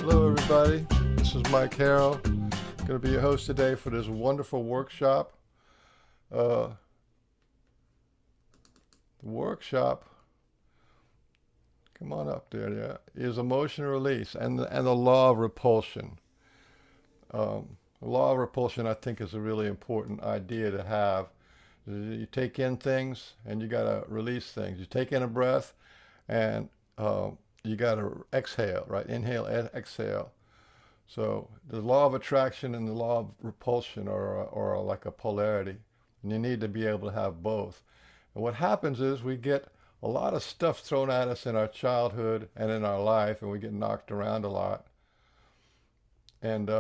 Hello everybody, this is Mike Harrell. I'm going to be your host today for this wonderful workshop. The workshop, come on up there, yeah, is emotion release and the law of repulsion. The law of repulsion, I think, is a really important idea to have. You take in things and you got to release things. You take in a breath and you got to exhale, right? Inhale, exhale. So the law of attraction and the law of repulsion are like a polarity, and you need to be able to have both. And what happens is we get a lot of stuff thrown at us in our childhood and in our life, and we get knocked around a lot. And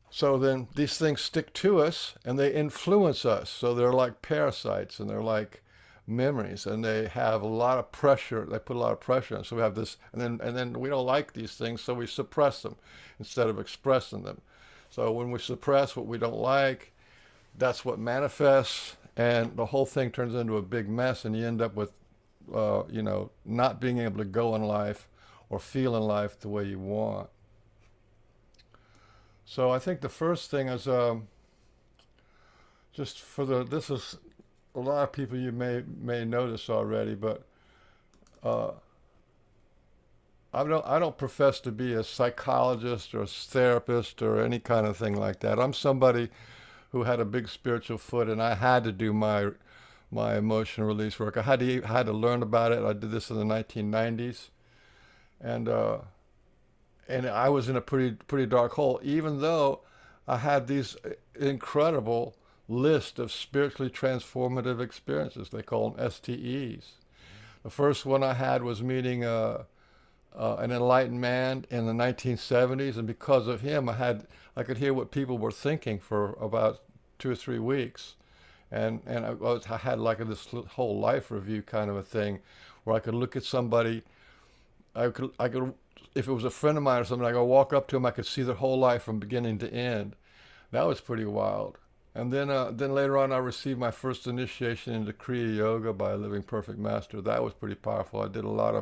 so then these things stick to us and they influence us. So they're like parasites and they're like memories, and they have a lot of pressure. They put a lot of pressure on. So we have this, and then we don't like these things, so we suppress them instead of expressing them. So when we suppress what we don't like, that's what manifests, and the whole thing turns into a big mess, and you end up with, not being able to go in life or feel in life the way you want. So I think the first thing is this is a lot of people you may notice already, but I don't profess to be a psychologist or a therapist or any kind of thing like that. I'm somebody who had a big spiritual foot, and I had to do my emotional release work. I had to learn about it. I did this in the 1990s, and I was in a pretty dark hole, even though I had these incredible list of spiritually transformative experiences. They call them STEs. The first one I had was meeting an enlightened man in the 1970s, and because of him, I could hear what people were thinking for about 2 or 3 weeks, and I had like this whole life review kind of a thing, where I could look at somebody. I could if it was a friend of mine or something, I could walk up to him. I could see their whole life from beginning to end. That was pretty wild. And then later on, I received my first initiation into Kriya Yoga by a Living Perfect Master. That was pretty powerful. I did a lot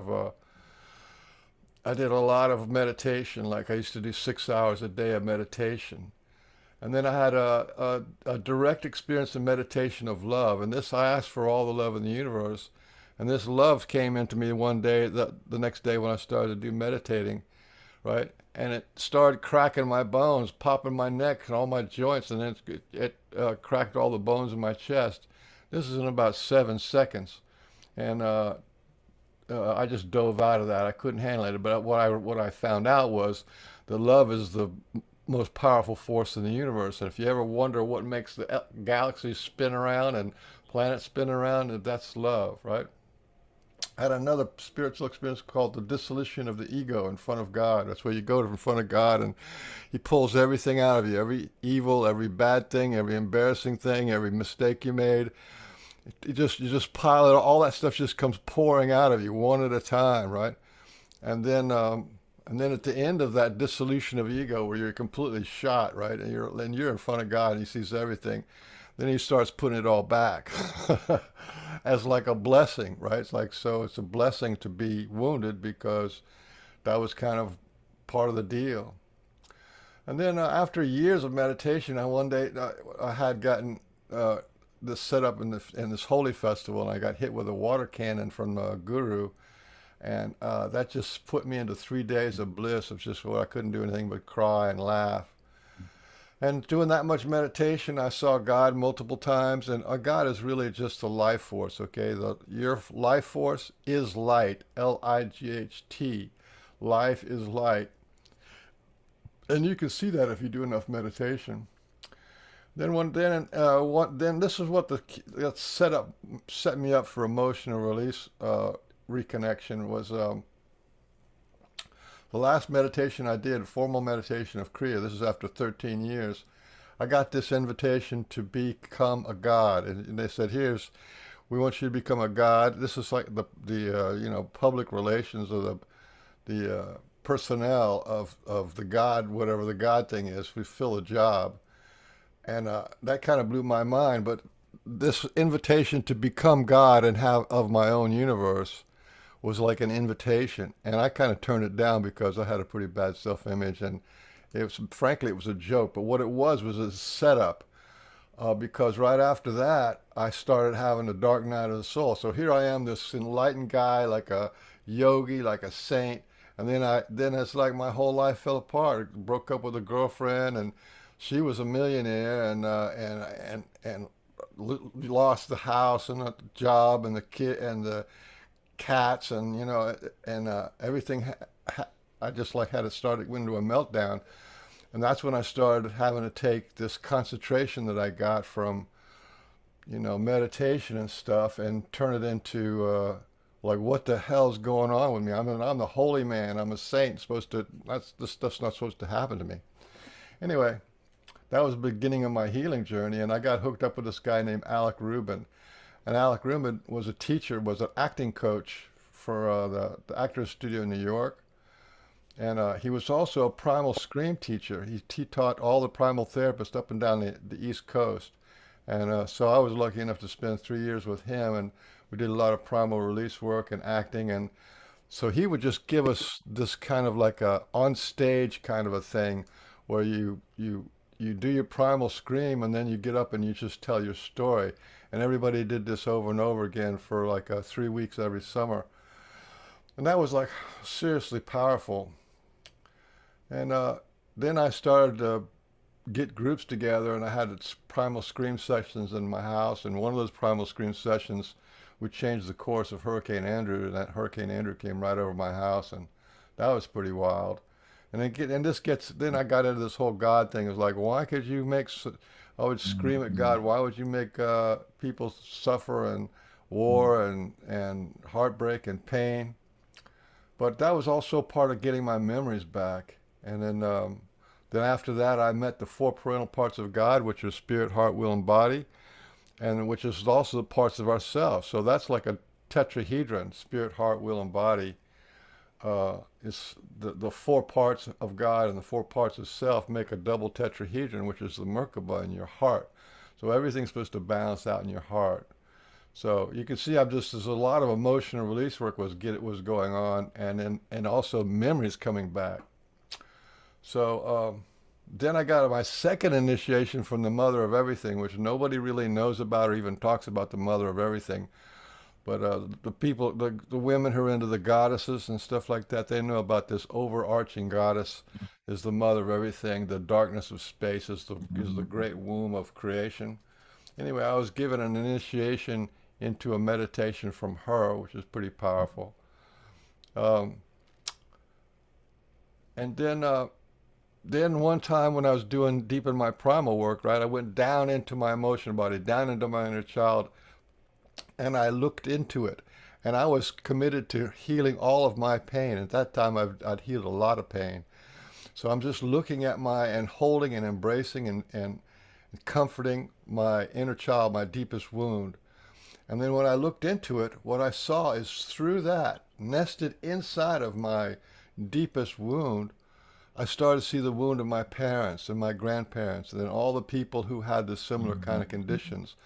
of meditation. Like I used to do 6 hours a day of meditation. And then I had a direct experience in meditation of love. And this, I asked for all the love in the universe. And this love came into me one day, the next day when I started to do meditating, right? And it started cracking my bones, popping my neck and all my joints, and then it cracked all the bones in my chest. This is in about 7 seconds. And I just dove out of that. I couldn't handle it. But what I found out was that love is the most powerful force in the universe. And if you ever wonder what makes the galaxies spin around and planets spin around, that's love, right? I had another spiritual experience called the dissolution of the ego in front of God. That's where you go in front of God and He pulls everything out of you, every evil, every bad thing, every embarrassing thing, every mistake you made. You just pile it, all that stuff just comes pouring out of you one at a time, right? And then at the end of that dissolution of ego, where you're completely shot, right, and you're in front of God and He sees everything, then He starts putting it all back. As like a blessing, right? So it's a blessing to be wounded, because that was kind of part of the deal. And then after years of meditation, one day I had gotten this set up in this holy festival, and I got hit with a water cannon from the guru, and that just put me into 3 days of bliss, of just where I couldn't do anything but cry and laugh. And doing that much meditation, I saw God multiple times, and God is really just a life force, okay? Your life force is light, Light. Life is light. And you can see that if you do enough meditation. Then this is what that set me up for emotional release reconnection was. The last meditation I did, formal meditation of Kriya, this is after 13 years, I got this invitation to become a god. And they said, we want you to become a god. This is like the public relations of the personnel of the god, whatever the god thing is. We fill a job. And that kind of blew my mind. But this invitation to become God and have of my own universe was like an invitation, and I kind of turned it down because I had a pretty bad self-image, and it was, frankly, it was a joke. But what it was a setup, because right after that, I started having the dark night of the soul. So here I am, this enlightened guy, like a yogi, like a saint, and then it's like my whole life fell apart. I broke up with a girlfriend, and she was a millionaire, and lost the house and the job and the kid and the cats, and everything. I just like had it started went into a meltdown, and that's when I started having to take this concentration that I got from meditation and stuff and turn it into like, what the hell's going on with me? I'm the holy man. I'm a saint. Supposed to That's this stuff's not supposed to happen to me. Anyway, that was the beginning of my healing journey, and I got hooked up with this guy named Alec Rubin. And Alec Rubin was a teacher, was an acting coach for the Actors Studio in New York. And he was also a primal scream teacher. He taught all the primal therapists up and down the East Coast. And so I was lucky enough to spend 3 years with him, and we did a lot of primal release work and acting. And so he would just give us this kind of like a on stage kind of a thing where you do your primal scream, and then you get up and you just tell your story. And everybody did this over and over again for like 3 weeks every summer. And that was like seriously powerful. And then I started to get groups together, and I had primal scream sessions in my house. And one of those primal scream sessions would change the course of Hurricane Andrew, and that Hurricane Andrew came right over my house, and that was pretty wild. Then I got into this whole God thing. It was like, why could you I would scream at God, why would you make people suffer and war and heartbreak and pain? But that was also part of getting my memories back. And then after that, I met the four parental parts of God, which are spirit, heart, will, and body, and which is also the parts of ourselves. So that's like a tetrahedron: spirit, heart, will, and body. Is the four parts of God and the four parts of self make a double tetrahedron, which is the Merkaba in your heart. So everything's supposed to balance out in your heart. So you can see there's a lot of emotional release work was going on, and also memories coming back. So then I got my second initiation from the Mother of Everything, which nobody really knows about or even talks about the Mother of Everything. But the women who are into the goddesses and stuff like that, they know about this overarching goddess is the mother of everything. The darkness of space is the great womb of creation. Anyway, I was given an initiation into a meditation from her, which is pretty powerful. Um, and then one time when I was doing deep in my primal work, right, I went down into my emotional body, down into my inner child, and I looked into it, and I was committed to healing all of my pain. At that time, I'd healed a lot of pain. So I'm just looking at and holding and embracing and comforting my inner child, my deepest wound. And then when I looked into it, what I saw is through that, nested inside of my deepest wound, I started to see the wound of my parents and my grandparents, and then all the people who had the similar kind of conditions.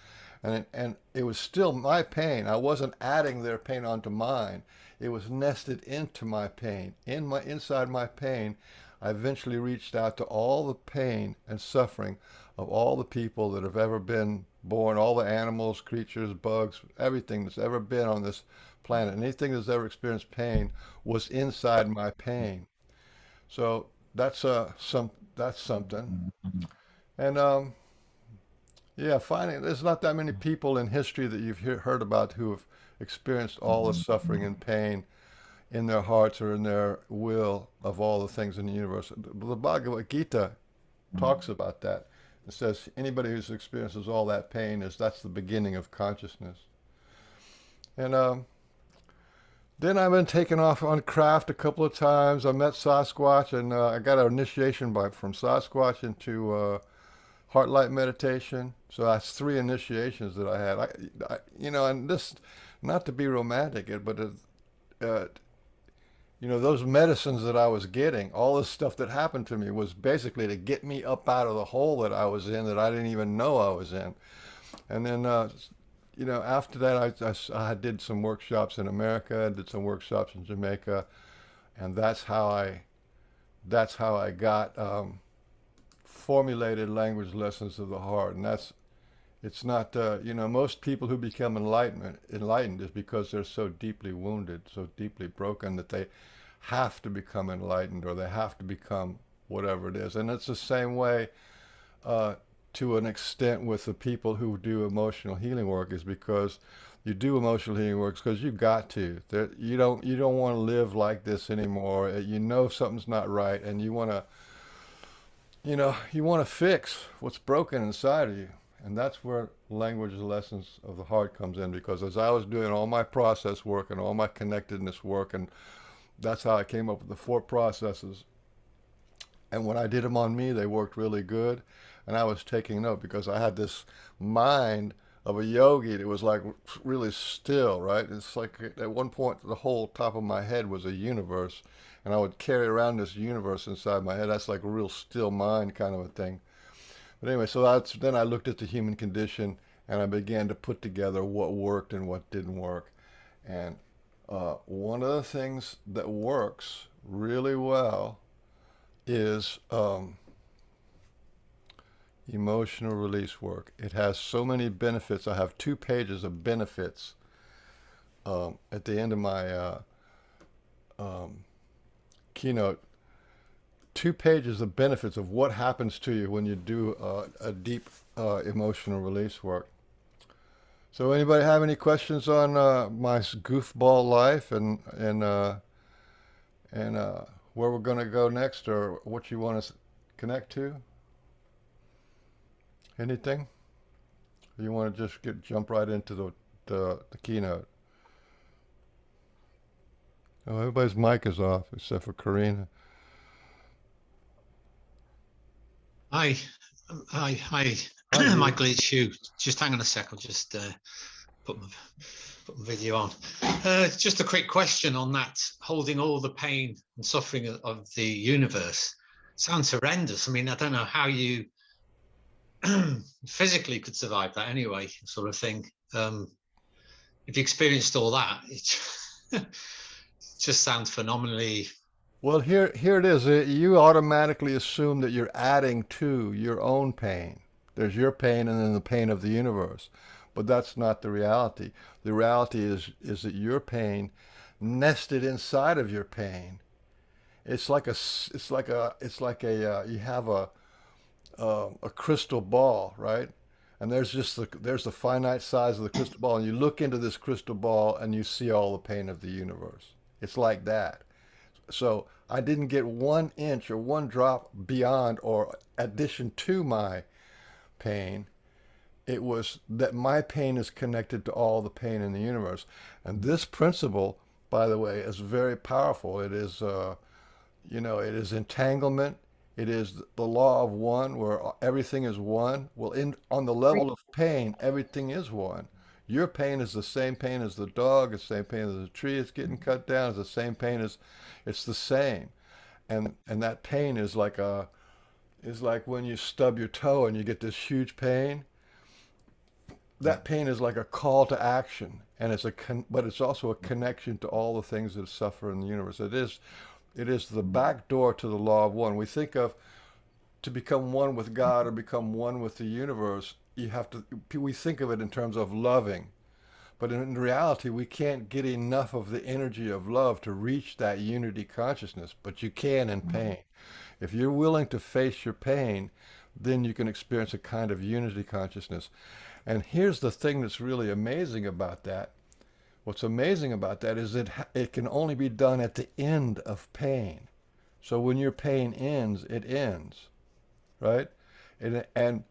And it was still my pain. I wasn't adding their pain onto mine. It was nested into my pain. Inside my pain, I eventually reached out to all the pain and suffering of all the people that have ever been born, all the animals, creatures, bugs, everything that's ever been on this planet. Anything that's ever experienced pain was inside my pain. So that's something. And yeah, finding there's not that many people in history that you've heard about who have experienced all the suffering and pain in their hearts or in their will of all the things in the universe. The Bhagavad Gita talks about that. It says anybody who experiences all that pain that's the beginning of consciousness. And then I've been taken off on craft a couple of times. I met Sasquatch, and I got an initiation from Sasquatch into heart light meditation. So that's 3 initiations that I had. And this, not to be romantic, but those medicines that I was getting, all this stuff that happened to me was basically to get me up out of the hole that I was in that I didn't even know I was in. And then, after that, I did some workshops in America, did some workshops in Jamaica, and that's how I got formulated language lessons of the heart. And it's not, most people who become enlightened is because they're so deeply wounded, so deeply broken that they have to become enlightened, or they have to become whatever it is. And it's the same way uh, to an extent with the people who do emotional healing work, is because you do emotional healing work because you got to. You don't want to live like this anymore. You know something's not right, and you want to fix what's broken inside of you. And that's where language lessons of the heart comes in, because as I was doing all my process work and all my connectedness work, and that's how I came up with the four processes. And when I did them on me, they worked really good. And I was taking note because I had this mind of a yogi that was like really still, right? It's like at one point, the whole top of my head was a universe. And I would carry around this universe inside my head. That's like a real still mind kind of a thing. But anyway, so then I looked at the human condition, and I began to put together what worked and what didn't work. And one of the things that works really well is emotional release work. It has so many benefits. I have 2 pages of benefits at the end of my um, keynote. 2 pages of benefits of what happens to you when you do a deep emotional release work. So, anybody have any questions on my goofball life, and where we're going to go next, or what you want to connect to? Anything? Or you want to just jump right into the keynote? Oh, everybody's mic is off except for Karina. Hi, hi, Hi, Hugh. Michael. It's Hugh. Just hang on a sec. I'll just put my put my video on. Just a quick question on that. Holding all the pain and suffering of the universe sounds horrendous. I mean, I don't know how you physically could survive that anyway, sort of thing. If you experienced all that, it just sounds phenomenally. Well, here it is. You automatically assume that you're adding to your own pain. There's your pain and then the pain of the universe. But that's not the reality. The reality is that your pain nested inside of your pain. You have a crystal ball, right? And there's the finite size of the crystal ball, and you look into this crystal ball and you see all the pain of the universe. It's like that. So I didn't get 1 inch or one drop beyond or addition to my pain. It was that my pain is connected to all the pain in the universe. And this principle, by the way, is very powerful. It is entanglement. It is the law of one, where everything is one. Well, on the level of pain, everything is one. Your pain is the same pain as the dog, it's the same pain as the tree that's getting cut down, it's the same pain as it's the same. And that pain is like when you stub your toe and you get this huge pain. That pain is like a call to action, and but it's also a connection to all the things that suffer in the universe. It is the back door to the law of one. We think of, to become one with God or become one with the universe, we think of it in terms of loving. But in reality, we can't get enough of the energy of love to reach that unity consciousness, but you can in pain. If you're willing to face your pain, then you can experience a kind of unity consciousness. And here's the thing that's really amazing about that. What's amazing about that is that it can only be done at the end of pain. So when your pain ends, it ends, right? And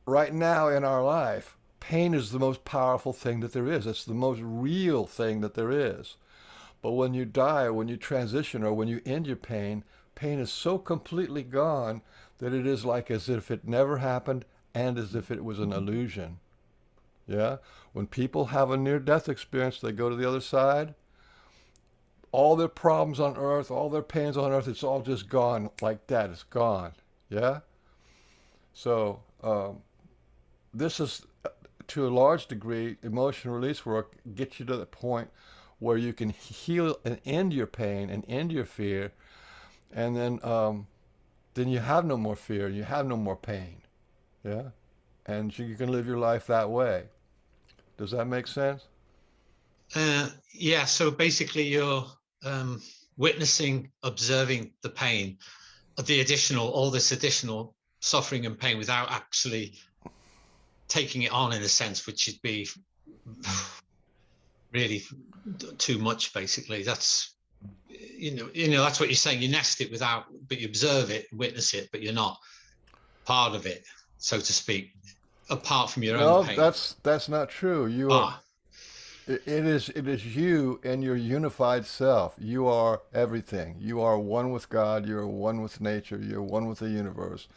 right now in our life, pain is the most powerful thing that there is. It's the most real thing that there is. But when you die, or when you transition, or when you end your pain, pain is so completely gone that it is like as if it never happened and as if it was an illusion. Yeah? When people have a near-death experience, they go to the other side. All their problems on earth, all their pains on earth, it's all just gone like that. It's gone. Yeah? So, this is to a large degree, emotional release work gets you to the point where you can heal and end your pain and end your fear, and then you have no more fear, you have no more pain. Yeah, and you can live your life that way. Does that make sense? Yeah, so basically you're um, witnessing, observing the pain, all this additional suffering and pain without actually taking it on in a sense, which would be really too much. Basically, that's that's what you're saying. You nest it without, but you observe it, witness it, but you're not part of it, so to speak, apart from your own No, pain. that's not true. You are. Ah, It is you and your unified self. You are everything. You are one with God. You are one with nature. You're one with the universe.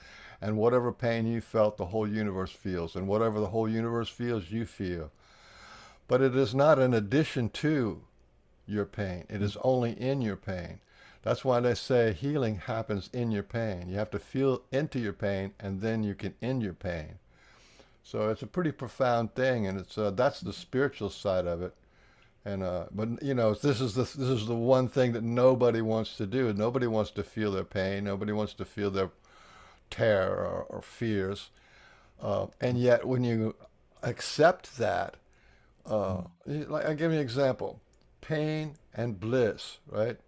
And whatever pain you felt, the whole universe feels. And whatever the whole universe feels, you feel. But it is not an addition to your pain. It is only in your pain. That's why they say healing happens in your pain. You have to feel into your pain, and then you can end your pain. So it's a pretty profound thing, and it's that's the spiritual side of it. And but this is the one thing that nobody wants to do. Nobody wants to feel their pain. Nobody wants to feel their terror or fears. And yet, when you accept that, like I give you an example, pain and bliss, right?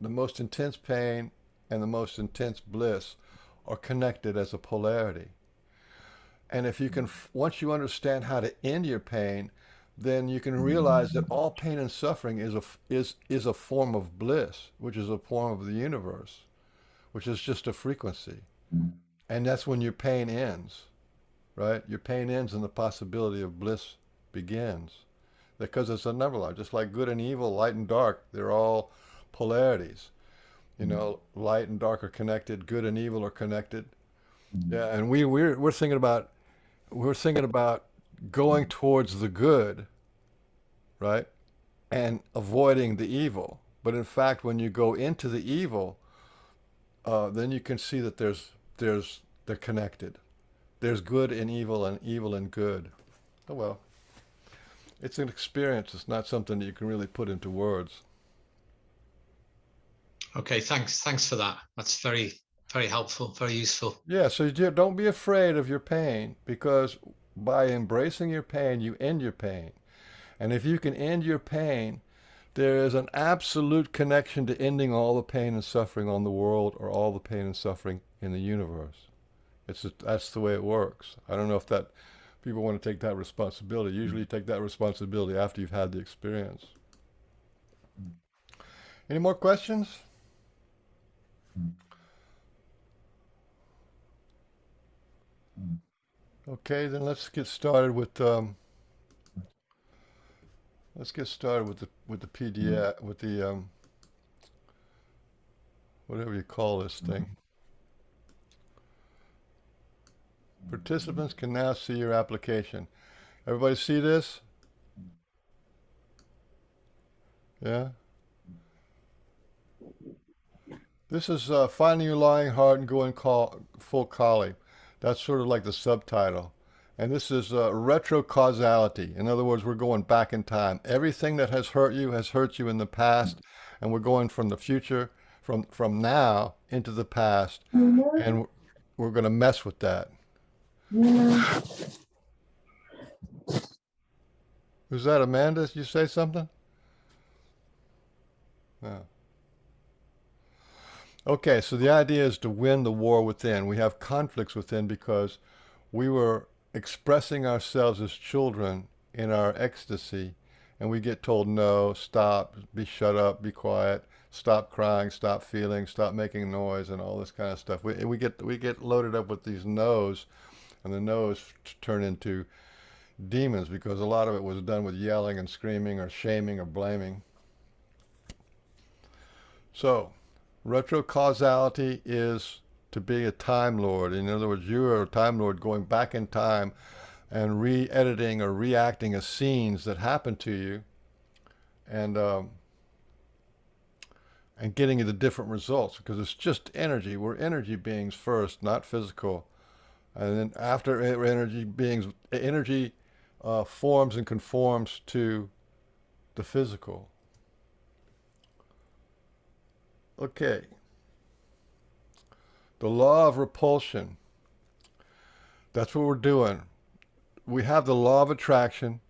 The most intense pain and the most intense bliss are connected as a polarity. And if you can, once you understand how to end your pain, then you can realize that all pain and suffering is a form of bliss, which is a form of the universe, which is just a frequency. And that's when your pain ends, right? Your pain ends and the possibility of bliss begins. Because it's a number line, just like good and evil, light and dark, they're all polarities. Light and dark are connected, good and evil are connected. Yeah, and we're thinking about going towards the good, right? And avoiding the evil. But in fact, when you go into the evil, then you can see that they're connected. There's good in evil and evil in good. Oh well, it's an experience. It's not something that you can really put into words. okay. Thanks for that. That's very, very helpful, very useful. Yeah, so don't be afraid of your pain because by embracing your pain, you end your pain. And if you can end your pain, there is an absolute connection to ending all the pain and suffering on the world or all the pain and suffering in the universe. That's the way it works. I don't know if that people want to take that responsibility. Usually you take that responsibility after you've had the experience. Any more questions? Okay, then let's get started with the PDF with the whatever you call this thing. Participants can now see your application. Everybody see this? Yeah. This is finding your lying heart and going full collie. That's sort of like the subtitle. And this is retrocausality. In other words, we're going back in time. Everything that has hurt you in the past, and we're going from the future, from now into the past, and we're going to mess with that. Who's that, Amanda? Did you say something? Yeah. Okay, so the idea is to win the war within. We have conflicts within because we were expressing ourselves as children in our ecstasy, and we get told no, stop, be shut up, be quiet, stop crying, stop feeling, stop making noise, and all this kind of stuff. We get loaded up with these no's, and the no's turn into demons because a lot of it was done with yelling and screaming or shaming or blaming. So, retrocausality is to be a time lord. In other words, you are a time lord going back in time and re-editing or reacting as scenes that happen to you, and getting the different results because it's just energy. We're energy beings first, not physical, and then after energy beings, energy forms and conforms to the physical. Okay, the law of repulsion. That's what we're doing. We have the law of attraction,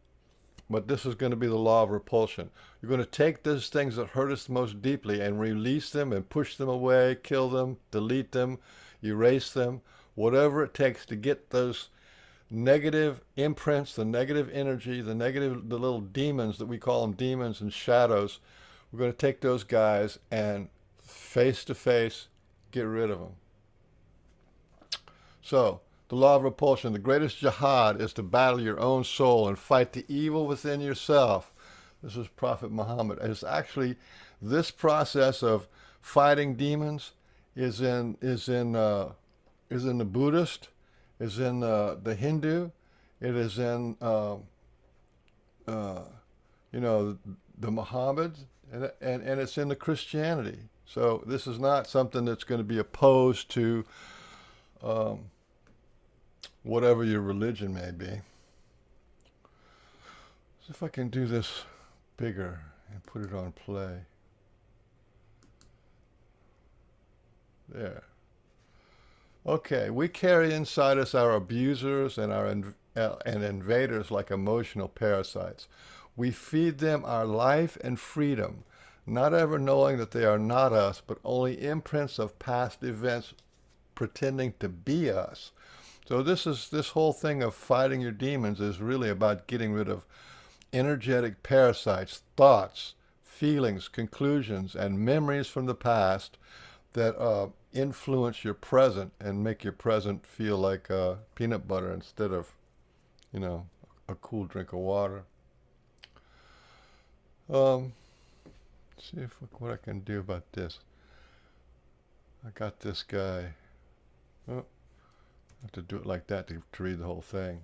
but this is going to be the law of repulsion. You're going to take those things that hurt us most deeply and release them and push them away, kill them, delete them, erase them, whatever it takes to get those negative imprints, the negative energy, the little demons that we call them demons and shadows. We're going to take those guys and face to face get rid of them. So, the law of repulsion, the greatest jihad is to battle your own soul and fight the evil within yourself. This is Prophet Muhammad. And it's actually this process of fighting demons is in the Buddhist, is in the Hindu, it is in the Muhammad, and it's in the Christianity. So this is not something that's going to be opposed to whatever your religion may be. So if I can do this bigger and put it on play. There. Okay, we carry inside us our abusers and our and invaders like emotional parasites. We feed them our life and freedom, not ever knowing that they are not us, but only imprints of past events pretending to be us. So this whole thing of fighting your demons is really about getting rid of energetic parasites, thoughts, feelings, conclusions, and memories from the past that influence your present and make your present feel like peanut butter instead of, a cool drink of water. See what I can do about this. I got this guy. Oh, I have to do it like that to read the whole thing.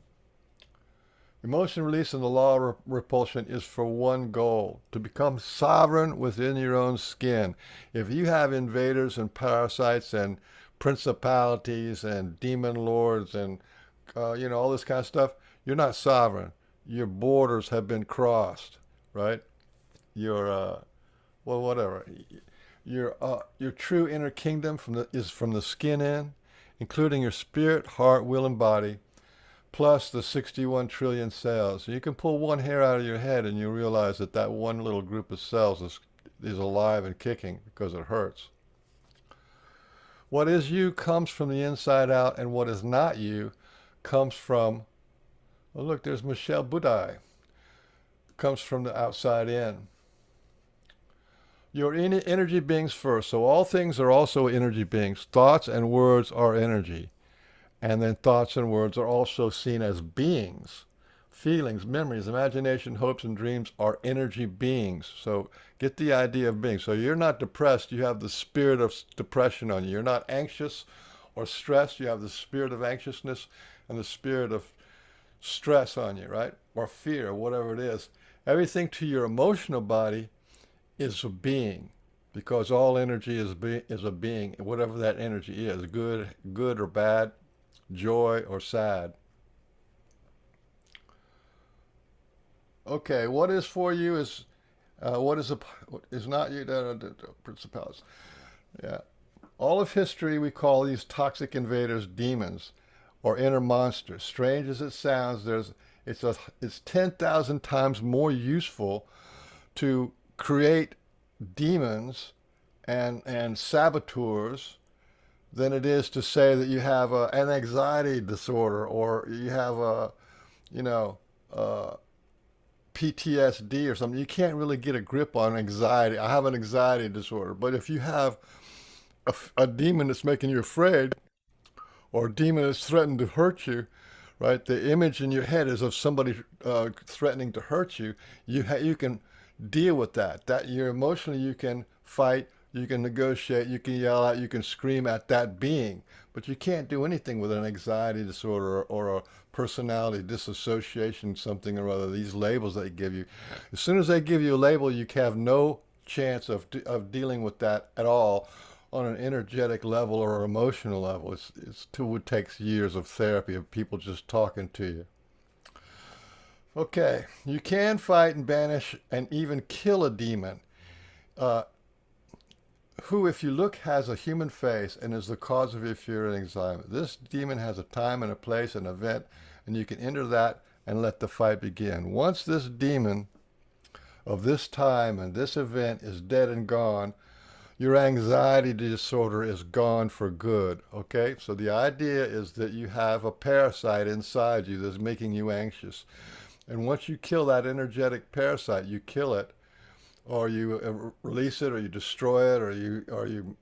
Emotion release and the law of repulsion is for one goal, to become sovereign within your own skin. If you have invaders and parasites and principalities and demon lords and, all this kind of stuff, you're not sovereign. Your borders have been crossed, right? Your, whatever. Your true inner kingdom is from the skin in, including your spirit, heart, will, and body, plus the 61 trillion cells. So you can pull one hair out of your head and you realize that one little group of cells is alive and kicking because it hurts. What is you comes from the inside out, and what is not you comes from, oh look, there's Michelle Budai, comes from the outside in. Your energy beings first. So all things are also energy beings. Thoughts and words are energy. And then thoughts and words are also seen as beings. Feelings, memories, imagination, hopes, and dreams are energy beings. So get the idea of being. So you're not depressed. You have the spirit of depression on you. You're not anxious or stressed. You have the spirit of anxiousness and the spirit of stress on you, right? Or fear, or whatever it is. Everything to your emotional body is a being, because all energy is a being, whatever that energy is, good or bad, joy or sad. Okay, what is for you is what is not you, principalities. Yeah, all of history we call these toxic invaders demons or inner monsters. Strange as it sounds, it's 10,000 times more useful to create demons and saboteurs than it is to say that you have an anxiety disorder or you have PTSD or something. You can't really get a grip on anxiety. I have an anxiety disorder. But if you have a demon that's making you afraid, or a demon that's threatened to hurt you, right? The image in your head is of somebody threatening to hurt you. You can deal with that. That you're emotionally, you can fight, you can negotiate, you can yell out, you can scream at that being, but you can't do anything with an anxiety disorder or a personality dissociation, something or other. These labels they give you, as soon as they give you a label, you have no chance of dealing with that at all on an energetic level or emotional level. It takes years of therapy of people just talking to you. Okay, you can fight and banish and even kill a demon. Uh, who, if you look, has a human face and is the cause of your fear and anxiety. This demon has a time and a place, an event, and you can enter that and let the fight begin. Once this demon of this time and this event is dead and gone, your anxiety disorder is gone for good. Okay? So the idea is that you have a parasite inside you that's making you anxious. And once you kill that energetic parasite, you kill it, or you release it, or you destroy it, or you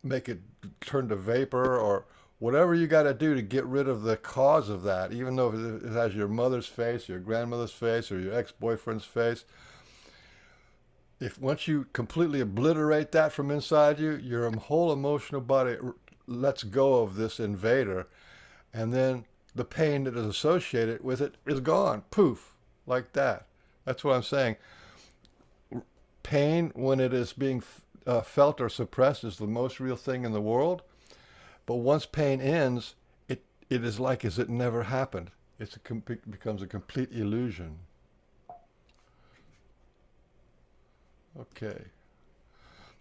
make it turn to vapor, or whatever you got to do to get rid of the cause of that, even though it has your mother's face, your grandmother's face, or your ex-boyfriend's face. If once you completely obliterate that from inside you, your whole emotional body lets go of this invader, and then the pain that is associated with it is gone. Poof, like that. That's what I'm saying. Pain, when it is being felt or suppressed, is the most real thing in the world. But once pain ends, it is like as it never happened. It becomes a complete illusion. Okay.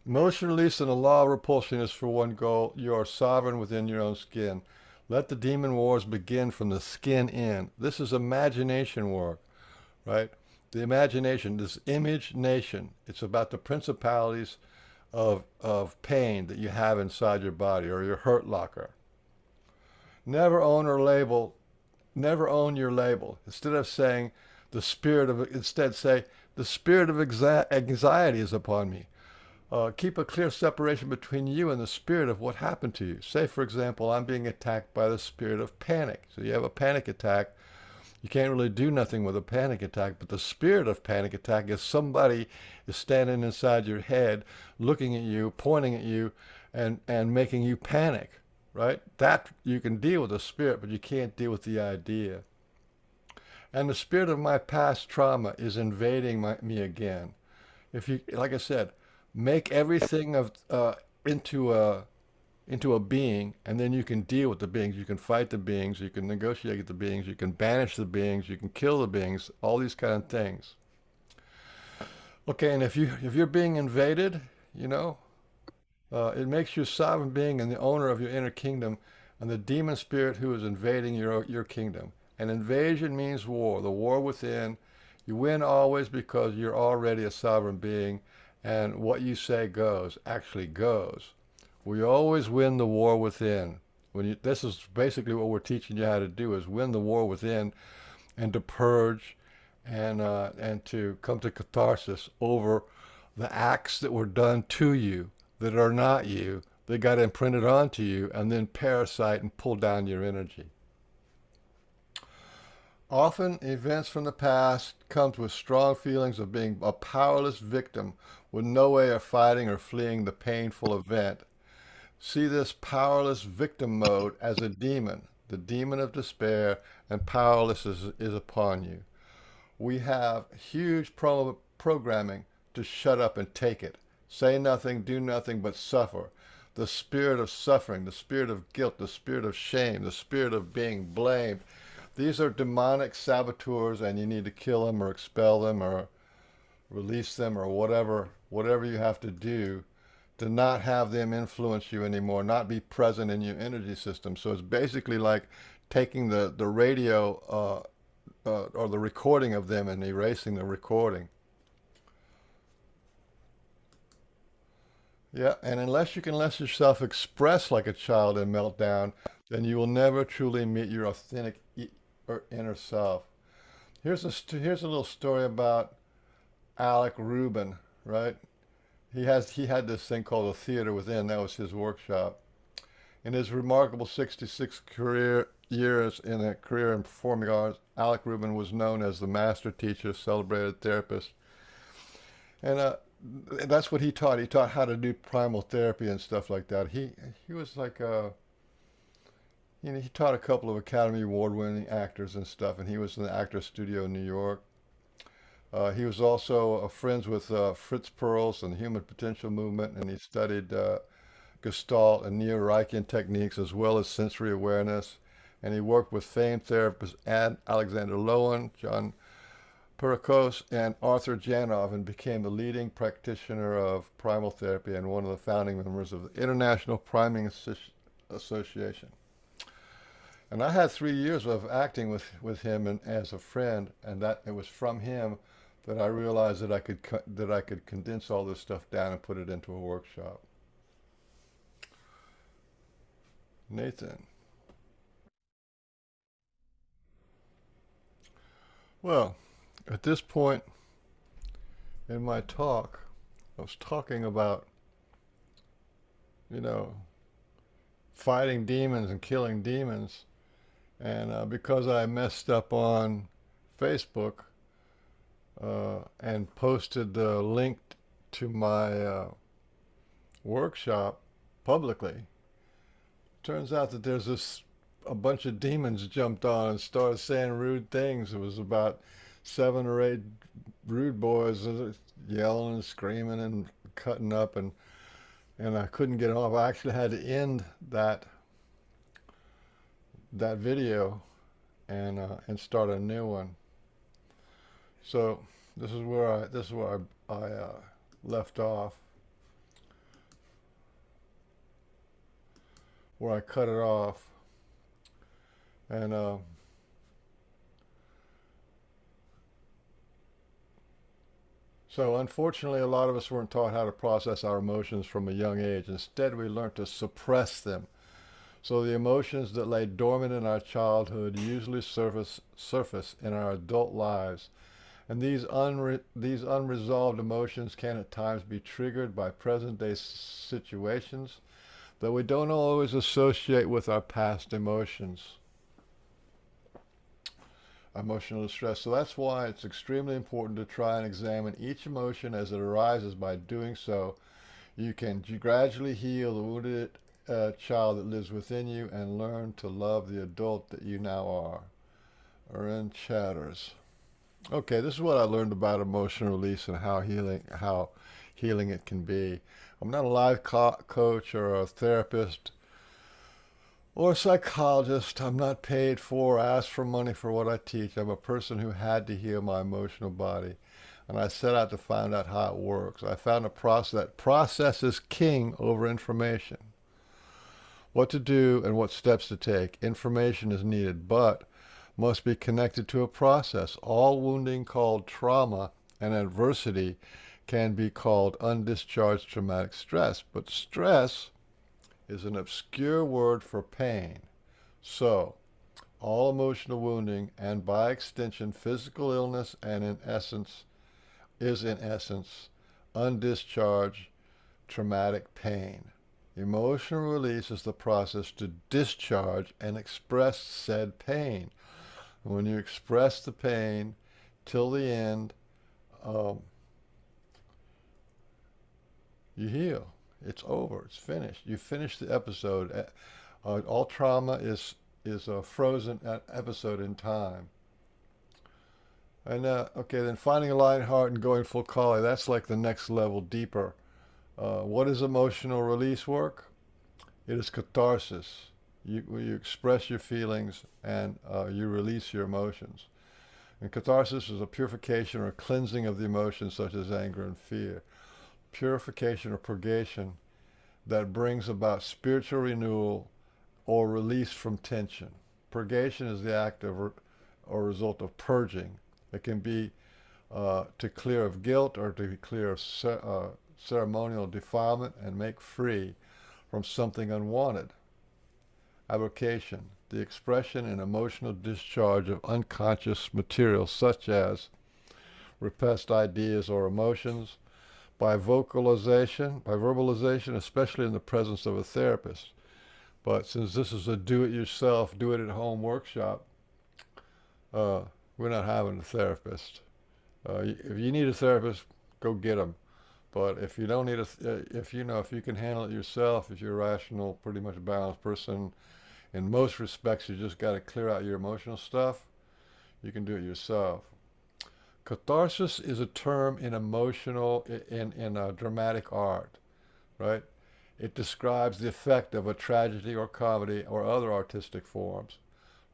Motion release and the law of repulsion is for one goal. You are sovereign within your own skin. Let the demon wars begin from the skin in. This is imagination work, right? The imagination, this image nation, it's about the principalities of pain that you have inside your body, or your hurt locker. Never own or label, never own your label. Instead of saying instead say, the spirit of anxiety is upon me. Keep a clear separation between you and the spirit of what happened to you. Say, for example, I'm being attacked by the spirit of panic. So you have a panic attack. You can't really do nothing with a panic attack, but the spirit of panic attack is somebody is standing inside your head, looking at you, pointing at you, and making you panic, right? That you can deal with the spirit, but you can't deal with the idea. And the spirit of my past trauma is invading me again. If you, like I said, make everything into a being, and then you can deal with the beings. You can fight the beings. You can negotiate with the beings. You can banish the beings. You can kill the beings. All these kind of things. Okay, and if you're being invaded, you know, it makes you a sovereign being and the owner of your inner kingdom, and the demon spirit who is invading your kingdom. An invasion means war. The war within. You win always because you're already a sovereign being, and what you say goes, actually goes. We always win the war within. This is basically what we're teaching you how to do: is win the war within, and to purge, and to come to catharsis over the acts that were done to you that are not you. They got imprinted onto you, and then parasite and pull down your energy. Often, events from the past comes with strong feelings of being a powerless victim with no way of fighting or fleeing the painful event. See this powerless victim mode as a demon. The demon of despair and powerless is upon you. We have huge programming to shut up and take it. Say nothing, do nothing but suffer. The spirit of suffering, the spirit of guilt, the spirit of shame, the spirit of being blamed. These are demonic saboteurs, and you need to kill them or expel them or release them, or whatever you have to do to not have them influence you anymore, not be present in your energy system. So it's basically like taking the radio or the recording of them and erasing the recording. Yeah, and unless you can let yourself express like a child in meltdown, then you will never truly meet your authentic or inner self. Here's a little story about Alec Rubin, right? He had this thing called the theater within. That was his workshop. In his remarkable 66 career years in a career in performing arts, Alec Rubin was known as the master teacher, celebrated therapist, and that's what he taught. He taught how to do primal therapy and stuff like that. He was like he taught a couple of Academy Award-winning actors and stuff, and he was in the Actors Studio in New York. He was also friends with Fritz Perls and the Human Potential Movement, and he studied Gestalt and Neo-Reichian techniques as well as sensory awareness. And he worked with famed therapists Alexander Lowen, John Pericos and Arthur Janov, and became the leading practitioner of primal therapy and one of the founding members of the International Priming Association. And I had 3 years of acting with him and as a friend, and that it was from him that I realized that I could condense all this stuff down and put it into a workshop. Nathan. Well, at this point in my talk, I was talking about, you know, fighting demons and killing demons. And because I messed up on Facebook and posted the link to my workshop publicly, turns out that a bunch of demons jumped on and started saying rude things. It was about 7 or 8 rude boys yelling and screaming and cutting up, and I couldn't get it off. I actually had to end that video and start a new one. So this is where I left off, where I cut it off, and so unfortunately, a lot of us weren't taught how to process our emotions from a young age. Instead, we learned to suppress them. So the emotions that lay dormant in our childhood usually surface in our adult lives. And these unresolved emotions can at times be triggered by present-day situations that we don't always associate with our past emotions. Emotional distress. So that's why it's extremely important to try and examine each emotion as it arises. By doing so, you can gradually heal the wounded child that lives within you and learn to love the adult that you now are. Aaron Chatters. Okay, this is what I learned about emotional release and how healing it can be. I'm not a life coach or a therapist or a psychologist. I'm not paid for or asked for money for what I teach. I'm a person who had to heal my emotional body, and I set out to find out how it works. I found a process is king over information. What to do and what steps to take. Information is needed, but must be connected to a process. All wounding called trauma and adversity can be called undischarged traumatic stress, but stress is an obscure word for pain. So, all emotional wounding and by extension physical illness and in essence undischarged traumatic pain. Emotional release is the process to discharge and express said pain. When you express the pain till the end, you heal. It's over. It's finished. You finish the episode. All trauma is a frozen episode in time. And okay, then finding a light heart and going full color. That's like the next level deeper. What is emotional release work? It is catharsis. You express your feelings and you release your emotions. And catharsis is a purification or cleansing of the emotions such as anger and fear. Purification or purgation that brings about spiritual renewal or release from tension. Purgation is the act of or result of purging. It can be to clear of guilt or to clear of ceremonial defilement and make free from something unwanted. Avocation, the expression and emotional discharge of unconscious material such as repressed ideas or emotions by verbalization, especially in the presence of a therapist. But since this is a do-it-yourself, do-it-at-home workshop, we're not having a therapist. If you need a therapist, go get them. But if you don't need if you can handle it yourself, if you're a rational, pretty much balanced person, in most respects, you just got to clear out your emotional stuff. You can do it yourself. Catharsis is a term in dramatic art, right? It describes the effect of a tragedy or comedy or other artistic forms,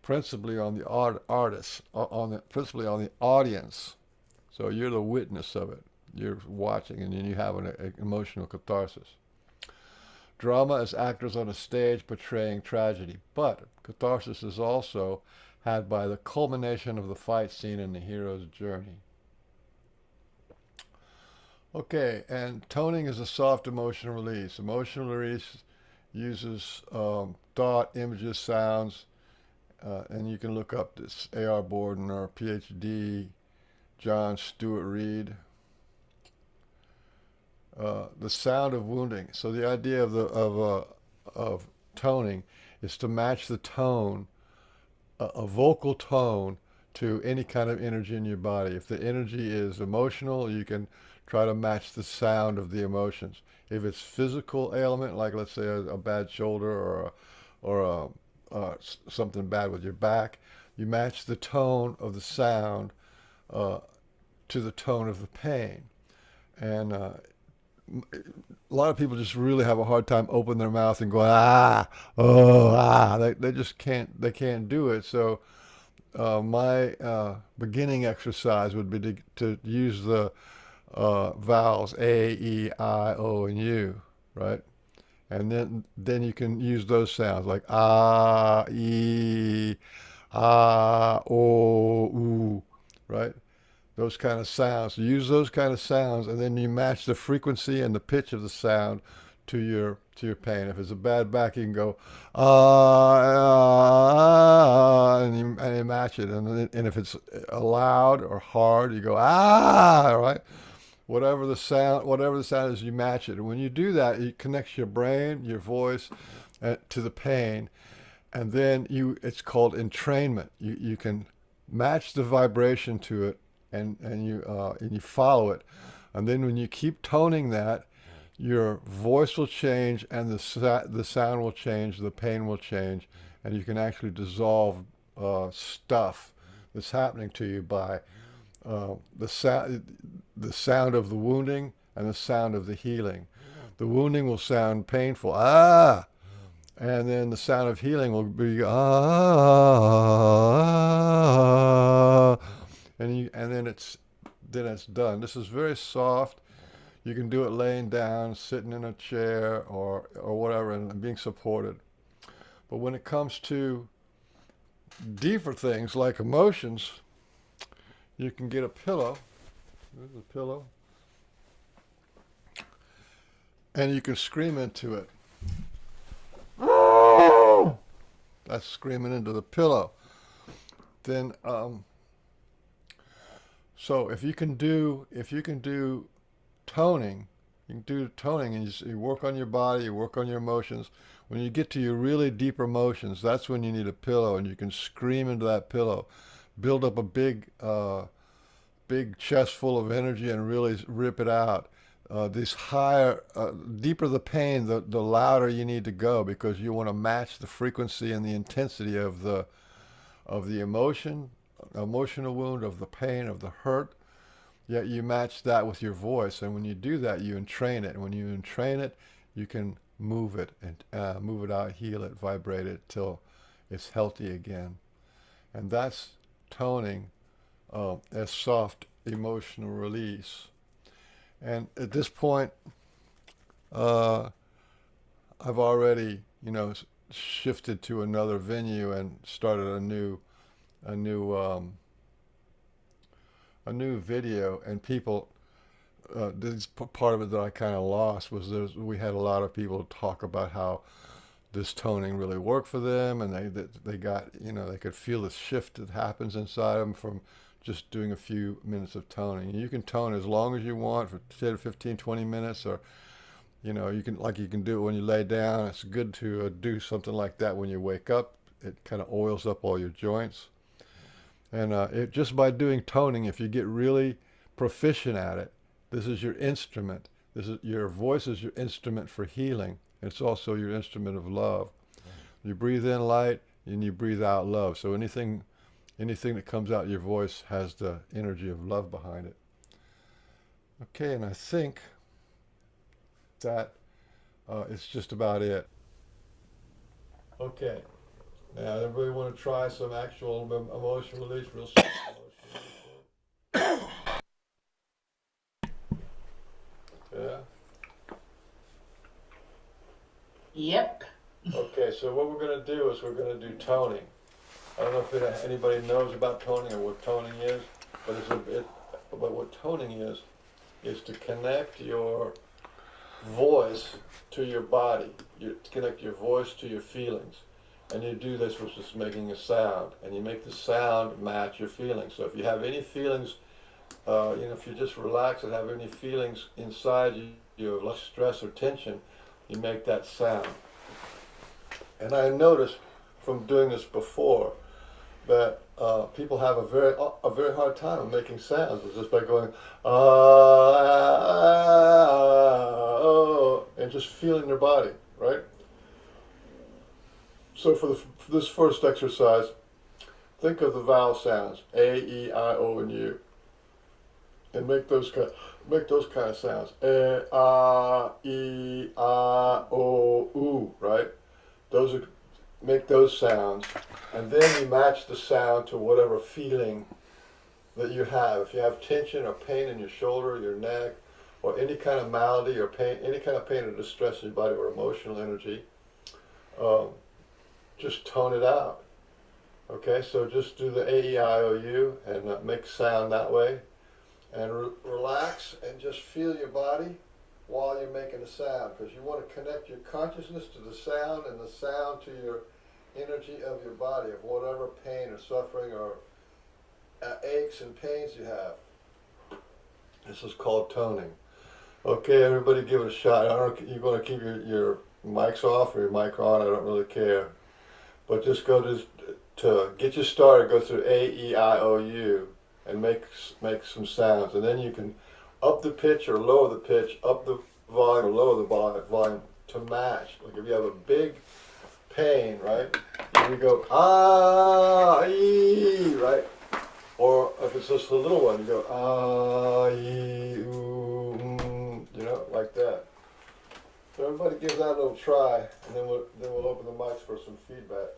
principally on the audience. So you're the witness of it. You're watching, and then you have an emotional catharsis. Drama is actors on a stage portraying tragedy, but catharsis is also had by the culmination of the fight scene in the hero's journey. Okay, and toning is a soft emotional release. Emotional release uses thought, images, sounds, and you can look up this A.R. Borden or PhD, John Stewart Reed. The sound of wounding. So the idea of toning is to match the tone, a vocal tone, to any kind of energy in your body. If the energy is emotional, you can try to match the sound of the emotions. If it's physical ailment, like let's say a bad shoulder or something bad with your back, you match the tone of the sound uh, to the tone of the pain. And a lot of people just really have a hard time opening their mouth and going they just can't do it. So my beginning exercise would be to use the vowels A, E, I, O, and U, right? And then you can use those sounds like ah, e, ah, o, u, right? Those kind of sounds. Use those kind of sounds, and then you match the frequency and the pitch of the sound to your pain. If it's a bad back, you can go and you match it. And if it's loud or hard, you go right? Whatever the sound is, you match it. And when you do that, it connects your brain, your voice, to the pain, and then it's called entrainment. You can match the vibration to it, and you follow it, and then when you keep toning that, your voice will change, and the sound will change, the pain will change, and you can actually dissolve stuff that's happening to you by the sound of the wounding and the sound of the healing. The wounding will sound painful, and then the sound of healing will be and then it's done. This is very soft. You can do it laying down, sitting in a chair, or whatever, and being supported. But when it comes to deeper things like emotions, you can get a pillow. There's a pillow, and you can scream into it. That's screaming into the pillow. Then, so if you can do toning, you can do toning, and you work on your body, you work on your emotions. When you get to your really deep emotions, that's when you need a pillow, and you can scream into that pillow, build up a big chest full of energy, and really rip it out. Deeper the pain, the louder you need to go, because you want to match the frequency and the intensity of the emotional wound, of the pain, of the hurt. Yet you match that with your voice, and when you do that, you entrain it. And when you entrain it, you can move it and move it out, heal it, vibrate it till it's healthy again. And that's toning as soft emotional release. And at this point, uh, I've already, shifted to another venue and started a new a new video, and people, this part of it that I kind of lost was we had a lot of people talk about how this toning really worked for them, and they got, they could feel the shift that happens inside them from just doing a few minutes of toning. And you can tone as long as you want for 10, 15, 20 minutes, or you can do it when you lay down. It's good to do something like that when you wake up. It kind of oils up all your joints. And just by doing toning, if you get really proficient at it, this is your instrument. Your voice is your instrument for healing. It's also your instrument of love. You breathe in light and you breathe out love. So anything that comes out your voice has the energy of love behind it. Okay, and I think that is just about it. Okay. Now, everybody want to try some actual emotion release, real soft emotion release? Yep. Okay, so what we're going to do is we're going to do toning. I don't know if anybody knows about toning or what toning is, but but what toning is to connect your voice to your body. You connect your voice to your feelings. And you do this with just making a sound. And you make the sound match your feelings. So if you have any feelings, if you just relax and have any feelings inside you of less stress or tension, you make that sound. And I noticed from doing this before that people have a very hard time of making sounds. It's just by going and just feeling their body, right? So for this first exercise, think of the vowel sounds A, E, I, O, and U, and make those kind of sounds. A, E, I, O, U, right? Those are Make those sounds, and then you match the sound to whatever feeling that you have. If you have tension or pain in your shoulder, your neck, or any kind of malady or pain, any kind of pain or distress in your body or emotional energy, um, just tone it out. Okay, so just do the A, E, I, O, U and make sound that way. And relax and just feel your body while you're making the sound, because you want to connect your consciousness to the sound and the sound to your energy of your body, of whatever pain or suffering or aches and pains you have. This is called toning. Okay, everybody give it a shot. I don't know, you're going to keep your mics off or your mic on, I don't really care. But just go to get you started, go through A, E, I, O, U and make some sounds. And then you can up the pitch or lower the pitch, up the volume or lower the volume to match. Like if you have a big pain, right? You go right? Or if it's just a little one, you go like that. So everybody give that a little try, and then we'll open the mics for some feedback.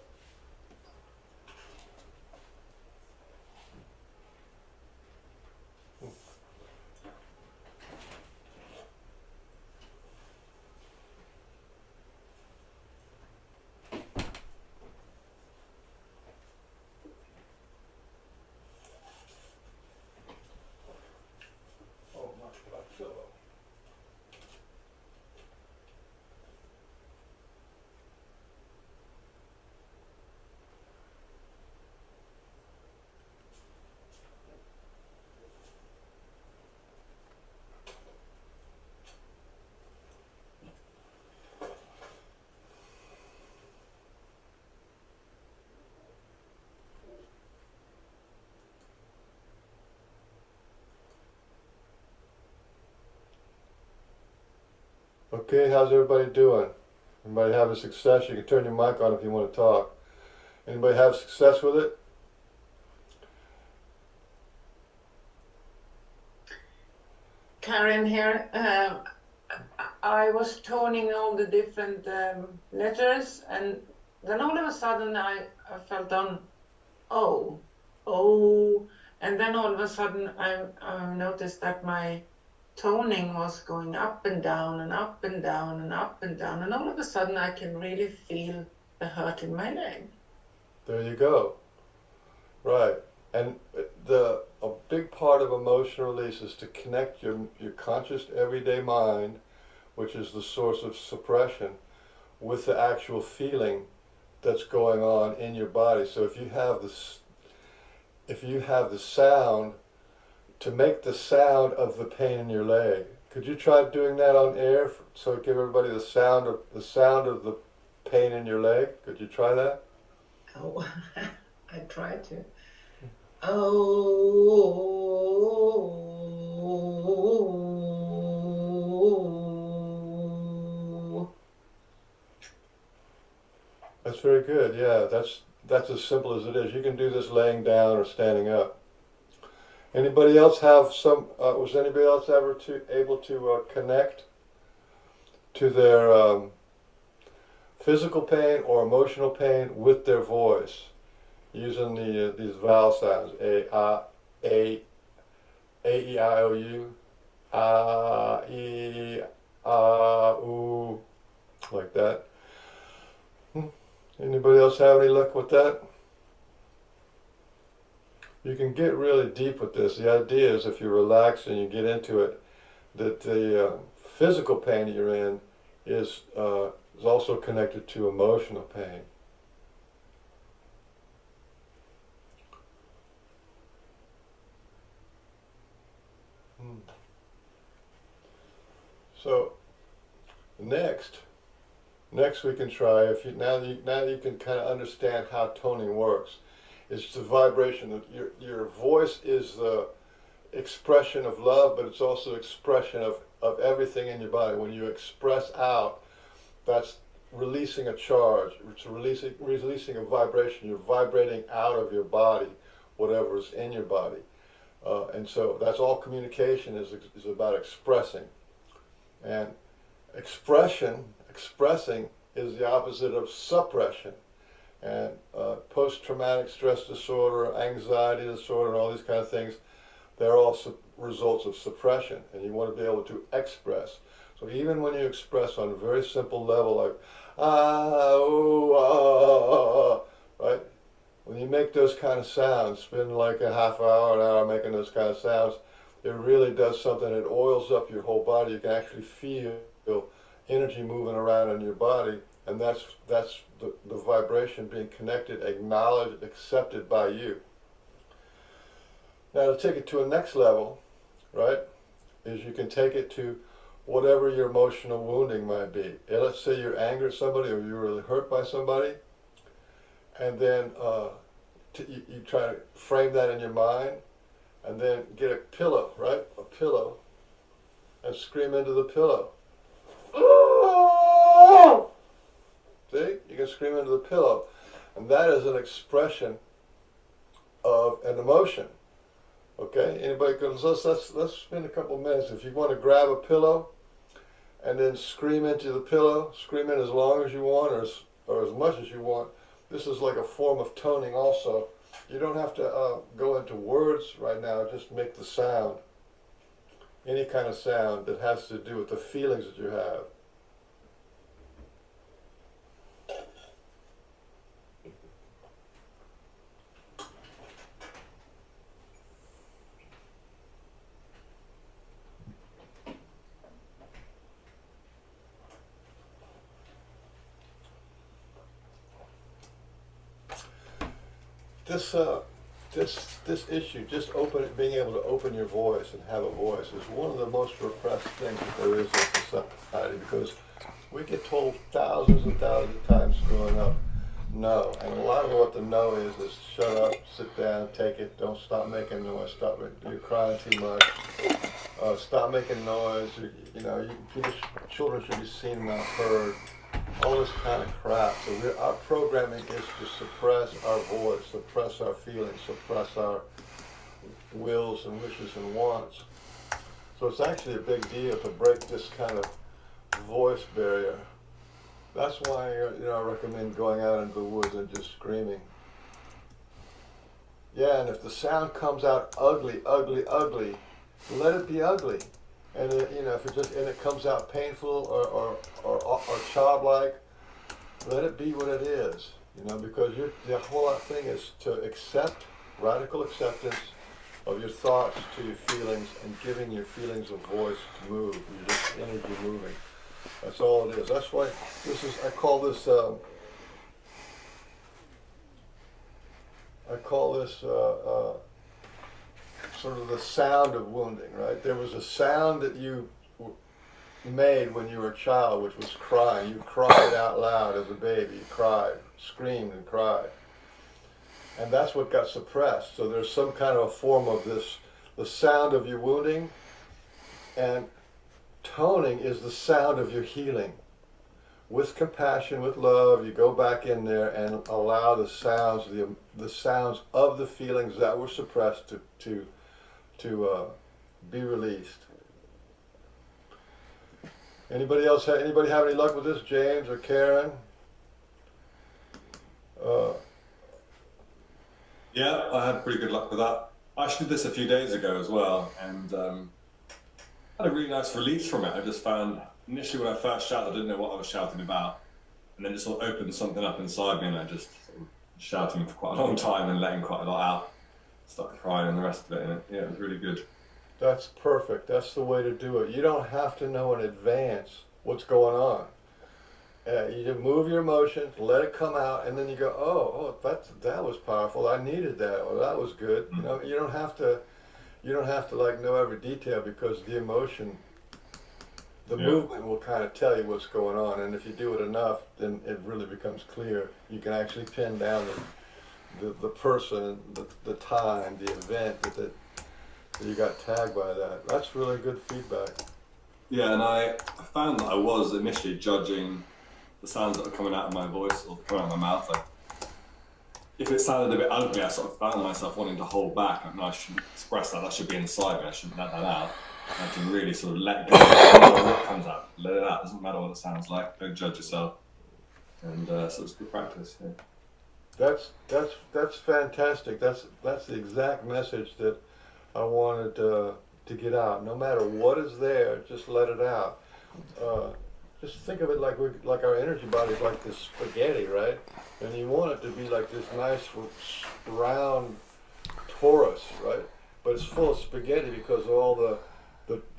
Oh, my pillow. Okay, how's everybody doing? Everybody having success? You can turn your mic on if you want to talk. Anybody have success with it? Karen here. I was toning all the different letters, and then all of a sudden I felt on O, and then all of a sudden I noticed that my toning was going up and down and up and down and up and down, and all of a sudden I can really feel the hurt in my leg. There you go. Right. And a big part of emotional release is to connect your conscious everyday mind, which is the source of suppression, with the actual feeling that's going on in your body. So if you have the sound, to make the sound of the pain in your leg, could you try doing that on air? So give everybody the sound of the pain in your leg. Could you try that? Oh, I tried to. Oh. That's very good. Yeah, that's as simple as it is. You can do this laying down or standing up. Anybody else have some? Was anybody else ever able to connect to their physical pain or emotional pain with their voice using these vowel sounds: A, E, I, O, U, E, U, like that. Anybody else have any luck with that? You can get really deep with this. The idea is if you relax and you get into it, that the physical pain that you're in is also connected to emotional pain. So next we can try, if you now you can kind of understand how toning works. It's the vibration of your voice is the expression of love, but it's also expression of everything in your body. When you express out, that's releasing a charge. It's releasing a vibration. You're vibrating out of your body whatever's in your body. And so that's all communication is about expressing. And expressing is the opposite of suppression. And post-traumatic stress disorder, anxiety disorder, and all these kind of things, they're all results of suppression. And you want to be able to express. So even when you express on a very simple level, like right? When you make those kind of sounds, spend like a half hour, an hour making those kind of sounds, it really does something. It oils up your whole body. You can actually feel energy moving around in your body, and that's the vibration being connected, acknowledged, accepted by you. Now to take it to a next level, right, is you can take it to whatever your emotional wounding might be. And let's say you're angry at somebody or you're really hurt by somebody, and then you try to frame that in your mind, and then get a pillow, right? A pillow, and scream into the pillow. See? You can scream into the pillow. And that is an expression of an emotion. Okay? Anybody can, let's spend a couple minutes. If you want to grab a pillow and then scream into the pillow, scream in as long as you want or as much as you want. This is like a form of toning also. You don't have to go into words right now, just make the sound. Any kind of sound that has to do with the feelings that you have. This issue, just being able to open your voice and have a voice, is one of the most repressed things that there is in society, because we get told thousands and thousands of times growing up, no. And a lot of what the no is shut up, sit down, take it, don't stop making noise, you're crying too much, stop making noise, children should be seen, not heard. All this kind of crap. So our programming is to suppress our voice, suppress our feelings, suppress our wills and wishes and wants. So it's actually a big deal to break this kind of voice barrier. That's why I recommend going out into the woods and just screaming. Yeah, and if the sound comes out ugly, let it be ugly. And if it comes out painful or childlike, let it be what it is. Because the whole thing is to accept, radical acceptance of your thoughts to your feelings, and giving your feelings a voice to move. You're just energy moving. That's all it is. That's why I call this sort of the sound of wounding, right? There was a sound that you made when you were a child, which was crying. You cried out loud as a baby. You cried, screamed and cried. And that's what got suppressed. So there's some kind of a form of this, the sound of your wounding, and toning is the sound of your healing. With compassion, with love, you go back in there and allow the sounds of the feelings that were suppressed to be released. Anybody have any luck with this? James or Karen? Yeah, I had pretty good luck with that. I actually did this a few days ago as well, and had a really nice release from it. I just found, initially when I first shouted, I didn't know what I was shouting about. and then it sort of opened something up inside me, and I just sort of shouting for quite a long time and letting quite a lot out. Started crying and the rest of it, and yeah, it was really good. That's perfect. That's the way to do it. You don't have to know in advance what's going on. You just move your emotions, let it come out, and then you go, oh, that was powerful. I needed that, or that was good. You know, you don't have to like know every detail because the emotion, the Yeah. movement will kind of tell you what's going on. And if you do it enough, then it really becomes clear. You can actually pin down the person, the time, the event that you got tagged by that. That's really good feedback. Yeah, and I found that I was initially judging the sounds that were coming out of my voice or coming out of my mouth. Like, if it sounded a bit ugly, I sort of found myself wanting to hold back. Like, no, I shouldn't express that. That should be inside me. I shouldn't let that out. I can really sort of let go. No matter what comes out, let it out. Doesn't matter what it sounds like. Don't judge yourself. And so it's good practice. Yeah. That's fantastic. That's the exact message that I wanted to get out. No matter what is there, just let it out. Uh, just think of it like like our energy body is like this spaghetti, right? And you want it to be like this nice round torus, right? But it's full of spaghetti because of all the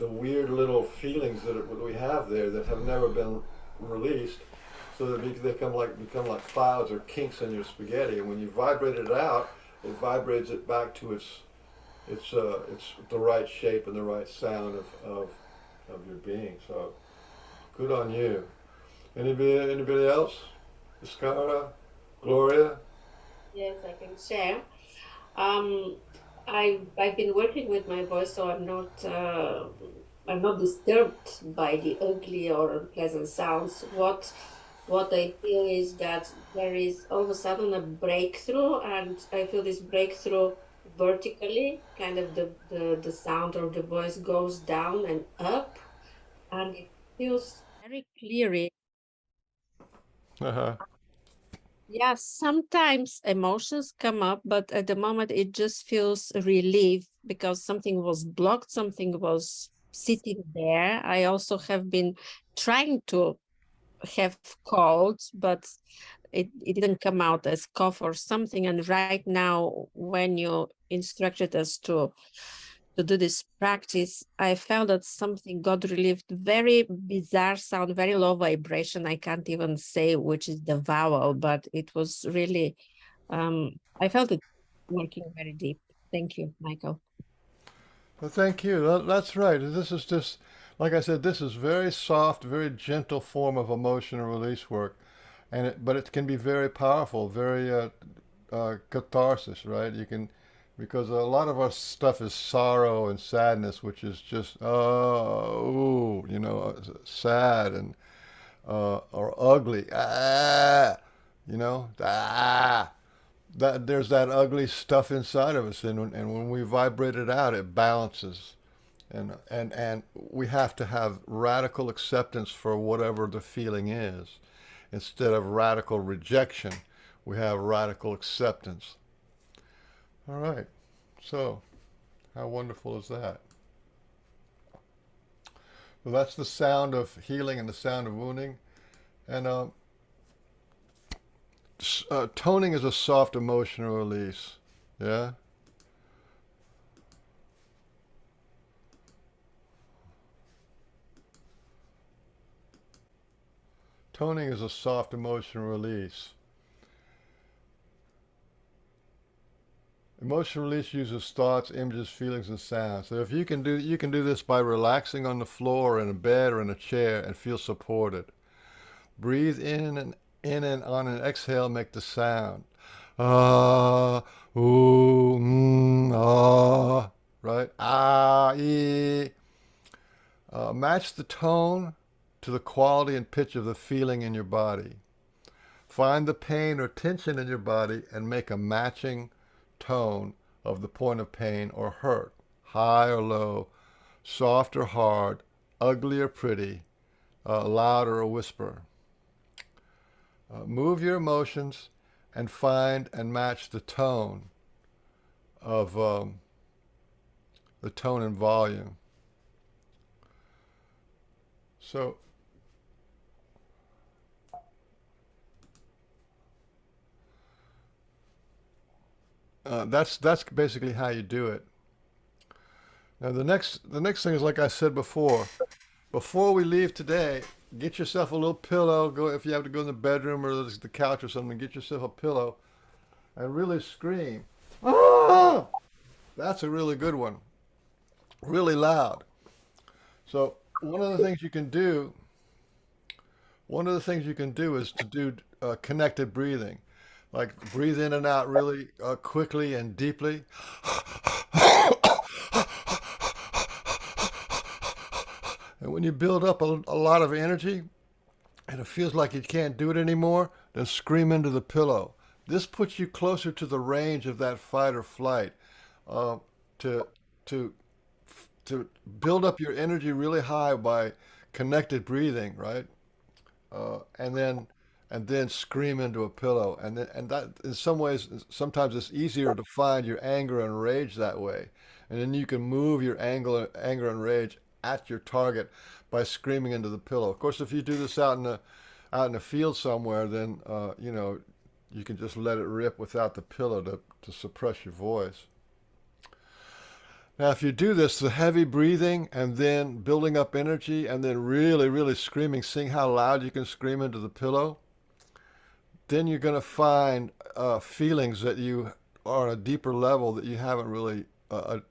weird little feelings that we have there that have never been released. So that they become like clouds or kinks in your spaghetti. And when you vibrate it out, it vibrates it back to it's the right shape and the right sound of your being. So good on you. Anybody else? Escara, Gloria. Yes, I can share. Um, I've been working with my voice, so I'm not disturbed by the ugly or unpleasant sounds. What I feel is that there is all of a sudden a breakthrough, and I feel this breakthrough vertically, kind of the sound or the voice goes down and up, and it feels very clear. Uh-huh. Yeah, sometimes emotions come up, but at the moment it just feels relief because something was blocked, something was sitting there. I also have been trying to have colds, but it didn't come out as cough or something. And right now, when you instructed us to do this practice, I felt that something got relieved. Very bizarre sound, very low vibration. I can't even say which is the vowel, but it was really, I felt it working very deep. Thank you, Michael. Well, thank you. That's right. This is just, like I said, this is very soft, very gentle form of emotional release work, but it can be very powerful, very catharsis, right? You can, because a lot of our stuff is sorrow and sadness, which is just sad and or ugly, that there's that ugly stuff inside of us, and when we vibrate it out, it balances. And we have to have radical acceptance for whatever the feeling is. Instead of radical rejection, we have radical acceptance. All right. So, how wonderful is that? Well, that's the sound of healing and the sound of wounding. And toning is a soft emotional release. Yeah? Toning is a soft emotional release. Emotional release uses thoughts, images, feelings, and sounds. So if you can do this by relaxing on the floor, in a bed, or in a chair, and feel supported. Breathe in and on an exhale, make the sound. Ah, ooh, ah, right? Ah, ee. Match the tone to the quality and pitch of the feeling in your body. Find the pain or tension in your body and make a matching tone of the point of pain or hurt, high or low, soft or hard, ugly or pretty, loud or a whisper. Move your emotions and find and match of the tone and volume. So That's basically how you do it. Now the next thing is like I said before we leave today, get yourself a little pillow. Go if you have to go in the bedroom or the couch or something. Get yourself a pillow and really scream. Ah! That's a really good one. Really loud. So one of the things you can do is to do connected breathing, like breathe in and out really quickly and deeply. And when you build up a lot of energy and it feels like you can't do it anymore, then scream into the pillow. This puts you closer to the range of that fight or flight. To to to build up your energy really high by connected breathing, right? And then scream into a pillow, and that in some ways sometimes it's easier to find your anger and rage that way, and then you can move your anger and rage at your target by screaming into the pillow. Of course, if you do this out in the field somewhere, then you can just let it rip without the pillow to suppress your voice. Now, if you do this, the heavy breathing and then building up energy and then really, really screaming, seeing how loud you can scream into the pillow, then you're going to find feelings that you are on a deeper level that you haven't really, they're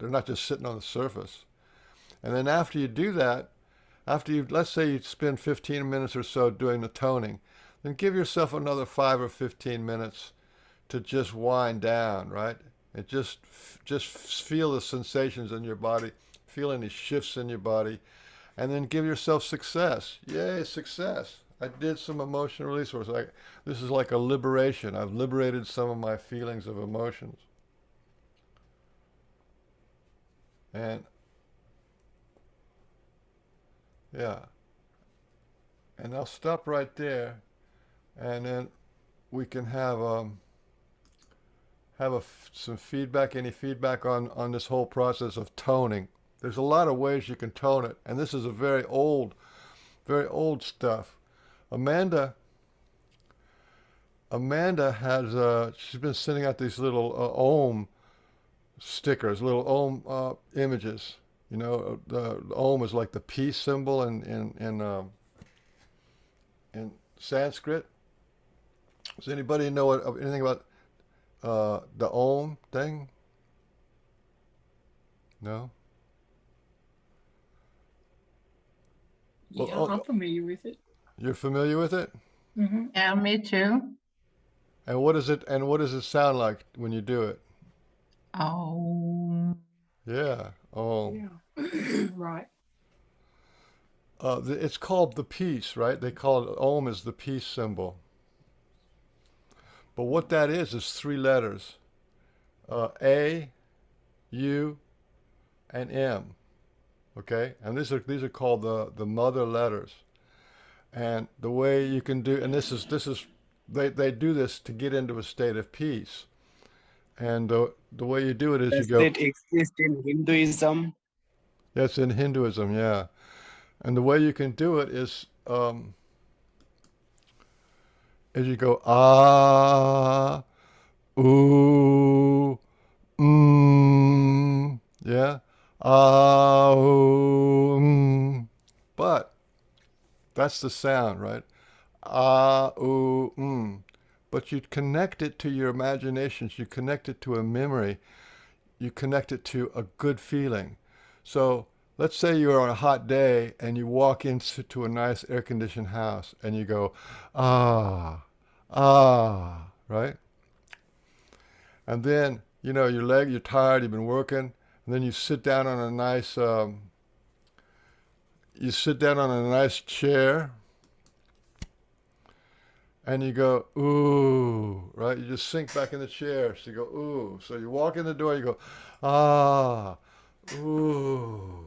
not just sitting on the surface. And then after you do that, let's say you spend 15 minutes or so doing the toning, then give yourself another 5 or 15 minutes to just wind down, right? And just feel the sensations in your body, feel any shifts in your body, and then give yourself success. Yay, success. I did some emotional release work. This is like a liberation. I've liberated some of my feelings of emotions. And yeah, and I'll stop right there, and then we can have some feedback, any feedback on this whole process of toning. There's a lot of ways you can tone it, and this is a very old stuff. Amanda has she's been sending out these little Om stickers, little Om images. The Om is like the peace symbol in Sanskrit. Does anybody know anything about the Om thing? No? Yeah, Well, I'm familiar with it. you're familiar with it? Mm-hmm. Yeah, me too. And what does it sound like when you do it? Oh. Yeah. Om. Yeah. Right. It's called the peace, right? They call it Om is the peace symbol. But what that is 3 letters. A, U, and M. Okay? And these are called the mother letters. And the way you can do, and this is they do this to get into a state of peace. And the way you do it is you Does go. it exist in Hinduism? That's in Hinduism, yeah. And the way you can do it is you go ah, ooh, yeah, ah, ooh, But that's the sound, right? Ah, ooh, But you connect it to your imaginations. You connect it to a memory. You connect it to a good feeling. So let's say you're on a hot day and you walk into a nice air-conditioned house and you go, ah, right? And then, you're tired, you've been working, and then you sit down on a nice chair and you go, ooh, right? You just sink back in the chair. So you go, ooh. So you walk in the door, you go, ah, ooh.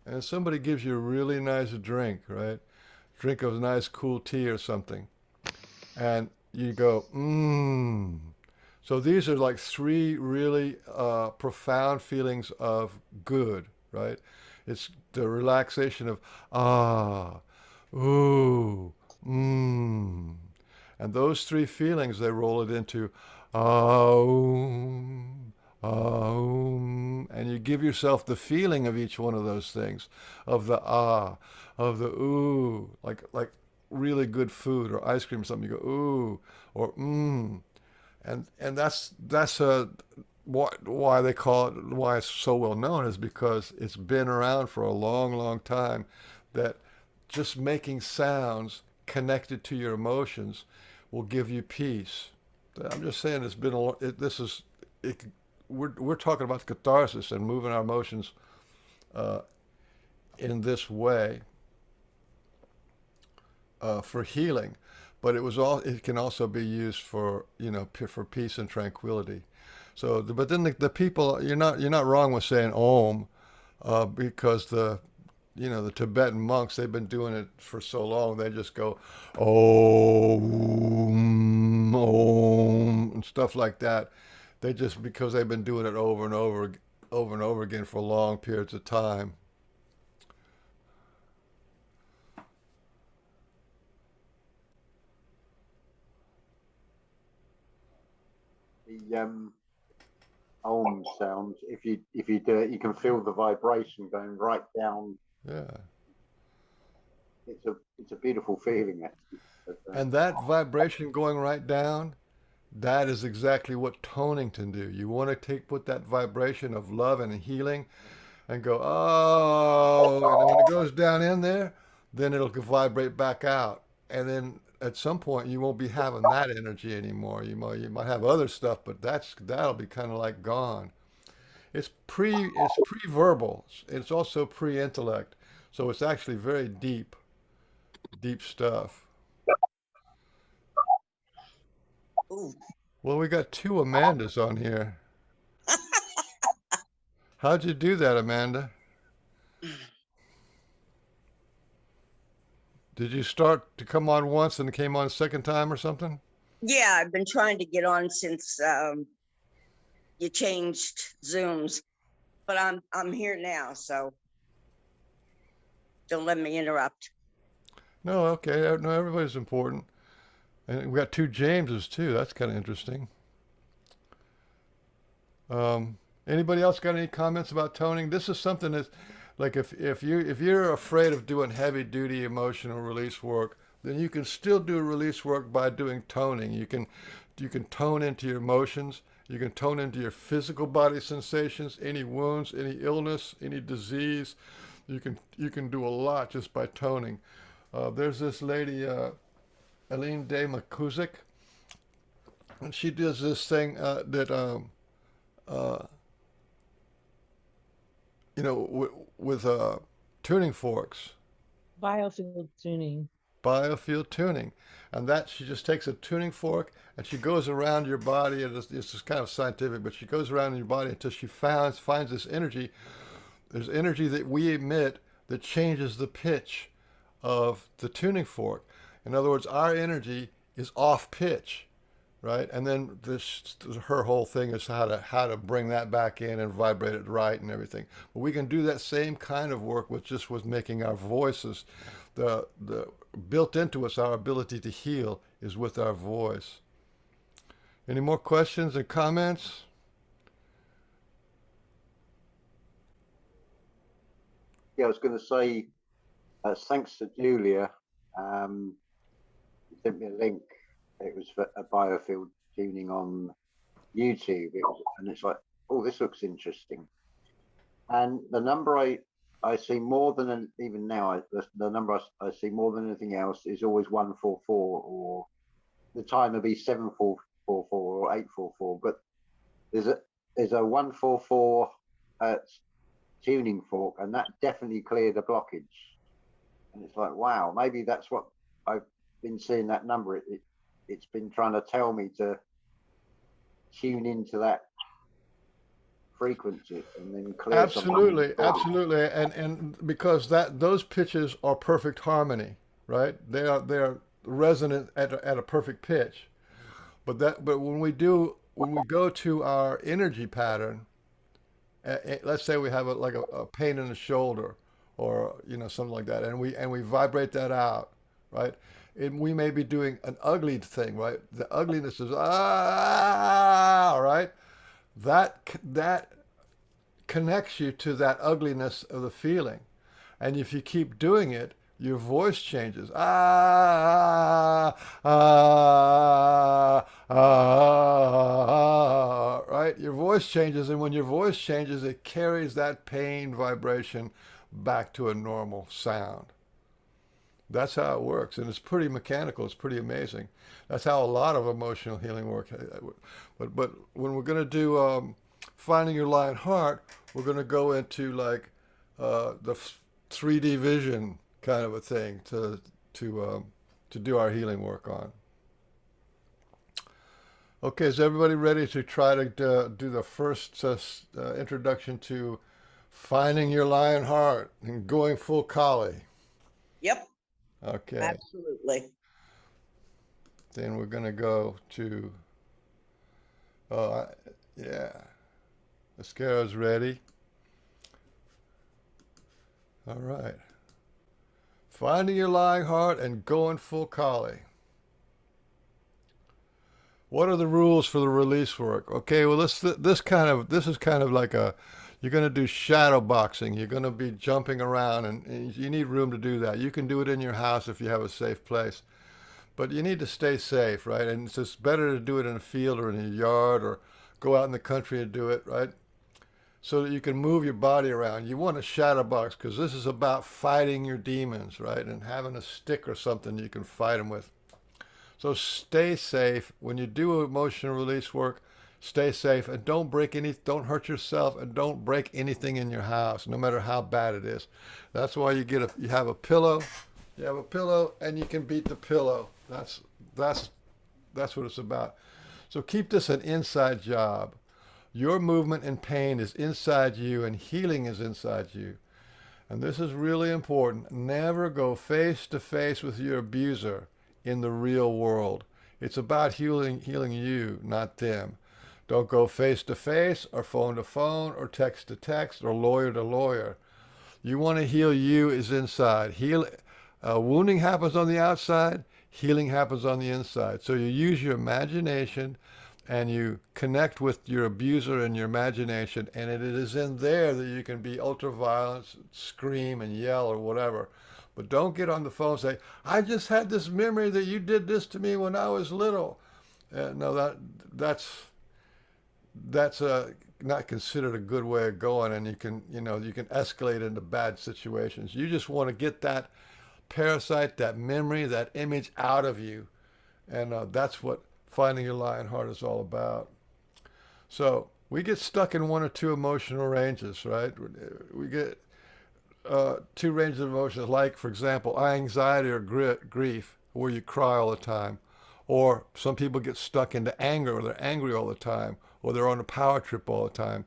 And somebody gives you a really nice drink, right? Drink of nice cool tea or something. And you go, So these are like 3 really profound feelings of good, right? It's the relaxation of, ah, ooh, and And those three feelings, they roll it into Aum, Aum. And you give yourself the feeling of each one of those things, of the ah, of the ooh, like really good food or ice cream or something. You go ooh or mmm. And that's why they call it, why it's so well known, is because it's been around for a long, long time, that just making sounds connected to your emotions will give you peace. I'm just saying, it's been this is it, we're talking about catharsis and moving our emotions uh, in this way for healing, but it can also be used for, for peace and tranquility. So, but then the people, you're not wrong with saying Om, because the Tibetan monks, they've been doing it for so long, they just go Om, Om, and stuff like that. They just, because they've been doing it over and over again for long periods of time. The Om sound, if you do it, you can feel the vibration going right down. Yeah. It's a beautiful feeling, actually. But, And that vibration going right down, that is exactly what toning can do. You want to put that vibration of love and healing and go, oh, and when it goes down in there, then it'll vibrate back out. And then at some point, you won't be having that energy anymore. You might have other stuff, but that'll be kind of like gone. It's pre-verbal. It's also pre-intellect. So it's actually very deep, deep stuff. Ooh. Well, we got two Amandas on here. How'd you do that, Amanda? Did you start to come on once and came on a second time or something? Yeah, I've been trying to get on since you changed Zooms, but I'm here now, so don't let me interrupt. No, okay. No, everybody's important. And we got two Jameses too. That's kind of interesting. Anybody else got any comments about toning? This is something that's like, if you're afraid of doing heavy duty emotional release work, then you can still do release work by doing toning. You can tone into your emotions. You can tone into your physical body sensations, any wounds, any illness, any disease. You can do a lot just by toning. There's this lady, Aline De Makuzik, and she does this thing that uh, with tuning forks, Biofield tuning. biofield tuning, and that she just takes a tuning fork and she goes around your body. And it's just kind of scientific, but she goes around your body until she finds this energy. There's energy that we emit that changes the pitch of the tuning fork. In other words, our energy is off pitch, right? And then her whole thing is how to bring that back in and vibrate it right and everything. But we can do that same kind of work with making our voices. The built into us, our ability to heal is with our voice. Any more questions and comments? yeah, I was going to say, thanks to Julia, she sent me a link. It was for a biofield tuning on YouTube. And it's like, oh, this looks interesting. And the number I see more than even now, the number I see more than anything else is always 144, or the time would be 7444 or 844. But there's a 144 tuning fork, and that definitely cleared a blockage. And it's like, wow, maybe that's what I've been seeing, that number. It's been trying to tell me to tune into that frequency and then clear Absolutely, some. absolutely, and because those pitches are perfect harmony, right? They are resonant at a perfect pitch. But when we go to our energy pattern, let's say we have a pain in the shoulder, or something like that, and we vibrate that out, right? we may be doing an ugly thing, right? The ugliness is right? That connects you to that ugliness of the feeling. And if you keep doing it, your voice changes. Right? Your voice changes, and when your voice changes, it carries that pain vibration back to a normal sound. That's how it works, and it's pretty mechanical. It's pretty amazing. That's how a lot of emotional healing works. But when we're going to do finding your lion heart, we're going to go into like the 3D vision kind of a thing to do our healing work on. Okay, is everybody ready to try to do the first introduction to finding your lion heart and going full collie? Yep, Okay. absolutely. Then we're going to go to, yeah, Mascara's ready. All right. Finding your lying heart and going full collie. What are the rules for the release work? Okay, well, this is kind of like you're going to do shadow boxing. You're going to be jumping around, and you need room to do that. You can do it in your house if you have a safe place. But you need to stay safe, right? And it's just better to do it in a field or in a yard or go out in the country and do it, right? So that you can move your body around. You want a shadow box because this is about fighting your demons, right? And having a stick or something you can fight them with. So stay safe. When you do emotional release work, stay safe and don't hurt yourself, and don't break anything in your house, no matter how bad it is. That's why you have a pillow. You have a pillow and you can beat the pillow. That's what it's about. So keep this an inside job. Your movement and pain is inside you, and healing is inside you. And this is really important. Never go face to face with your abuser in the real world. It's about healing you, not them. Don't go face to face or phone to phone or text to text or lawyer to lawyer. You want to heal you is inside. Wounding happens on the outside, healing happens on the inside. So you use your imagination and you connect with your abuser in your imagination, and it is in there that you can be ultra-violent, scream and yell or whatever. But don't get on the phone and say, I just had this memory that you did this to me when I was little. No, that's not considered a good way of going, and you can escalate into bad situations. You just want to get that parasite, that memory, that image out of you, and that's what finding your lion heart is all about. So we get stuck in one or two emotional ranges, right? We get two ranges of emotions, like, for example, anxiety or grief, where you cry all the time. Or some people get stuck into anger, or they're angry all the time, or they're on a power trip all the time.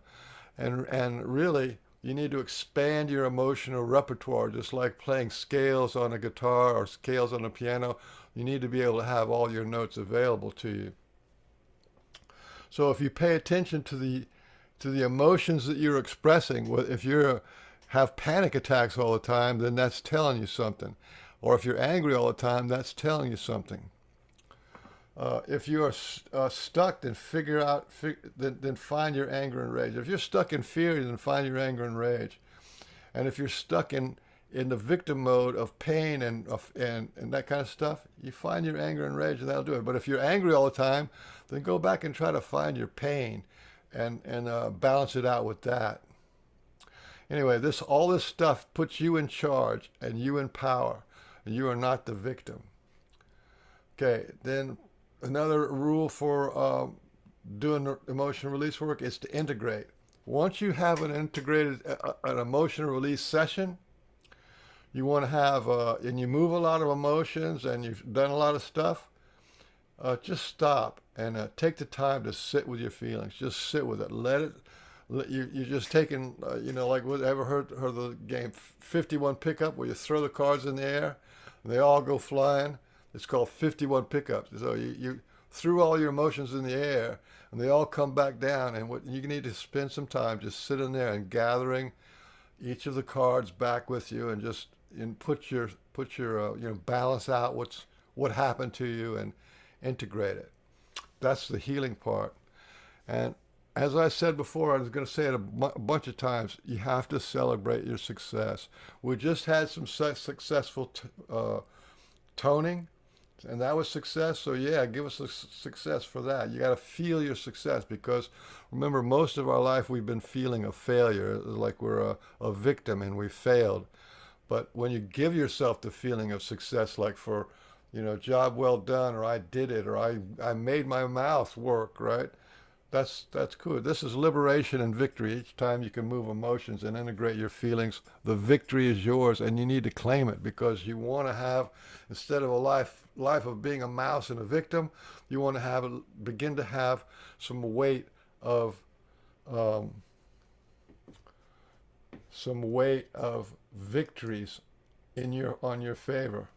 And really, you need to expand your emotional repertoire, just like playing scales on a guitar or scales on a piano. You need to be able to have all your notes available to you. So if you pay attention to the emotions that you're expressing, if you have panic attacks all the time, then that's telling you something. Or if you're angry all the time, that's telling you something. If you are stuck, then then find your anger and rage. If you're stuck in fear, then find your anger and rage. And if you're stuck in the victim mode of pain and that kind of stuff, you find your anger and rage, and that'll do it. But if you're angry all the time, then go back and try to find your pain and balance it out with that. Anyway, all this stuff puts you in charge and you in power, and you are not the victim. Okay, then another rule for doing emotional release work is to integrate. Once you have an emotional release session, you want to have, and you move a lot of emotions and you've done a lot of stuff, just stop and take the time to sit with your feelings. Just sit with it. You're just taking, like, ever heard of the game 51 pickup, where you throw the cards in the air and they all go flying? It's called 51 pickups. So you threw all your emotions in the air and they all come back down, and what you need to spend some time just sitting there and gathering each of the cards back with you, and just put your balance out what happened to you and integrate it. That's the healing part. And as I said before, I was going to say it a bunch of times, you have to celebrate your success. We just had some successful toning, and that was success. So yeah, give us a success for that. You got to feel your success, because remember, most of our life we've been feeling a failure, like we're a victim and we failed. But when you give yourself the feeling of success, like for, job well done, or I did it, or I made my mouth work, right? That's cool. This is liberation and victory. Each time you can move emotions and integrate your feelings, the victory is yours, and you need to claim it, because you want to have, instead of a life of being a mouse and a victim, you want to begin to have some weight of victories on your favor.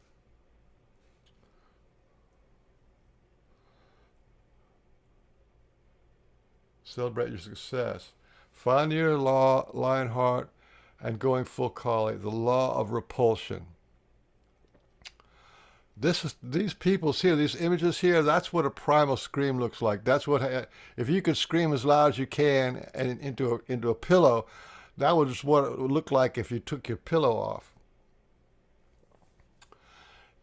Celebrate your success. Find your law, Lionheart, and going full Kali, the law of repulsion. These people here, these images here, that's what a primal scream looks like. That's what, if you could scream as loud as you can and into a pillow, that was what it would look like if you took your pillow off.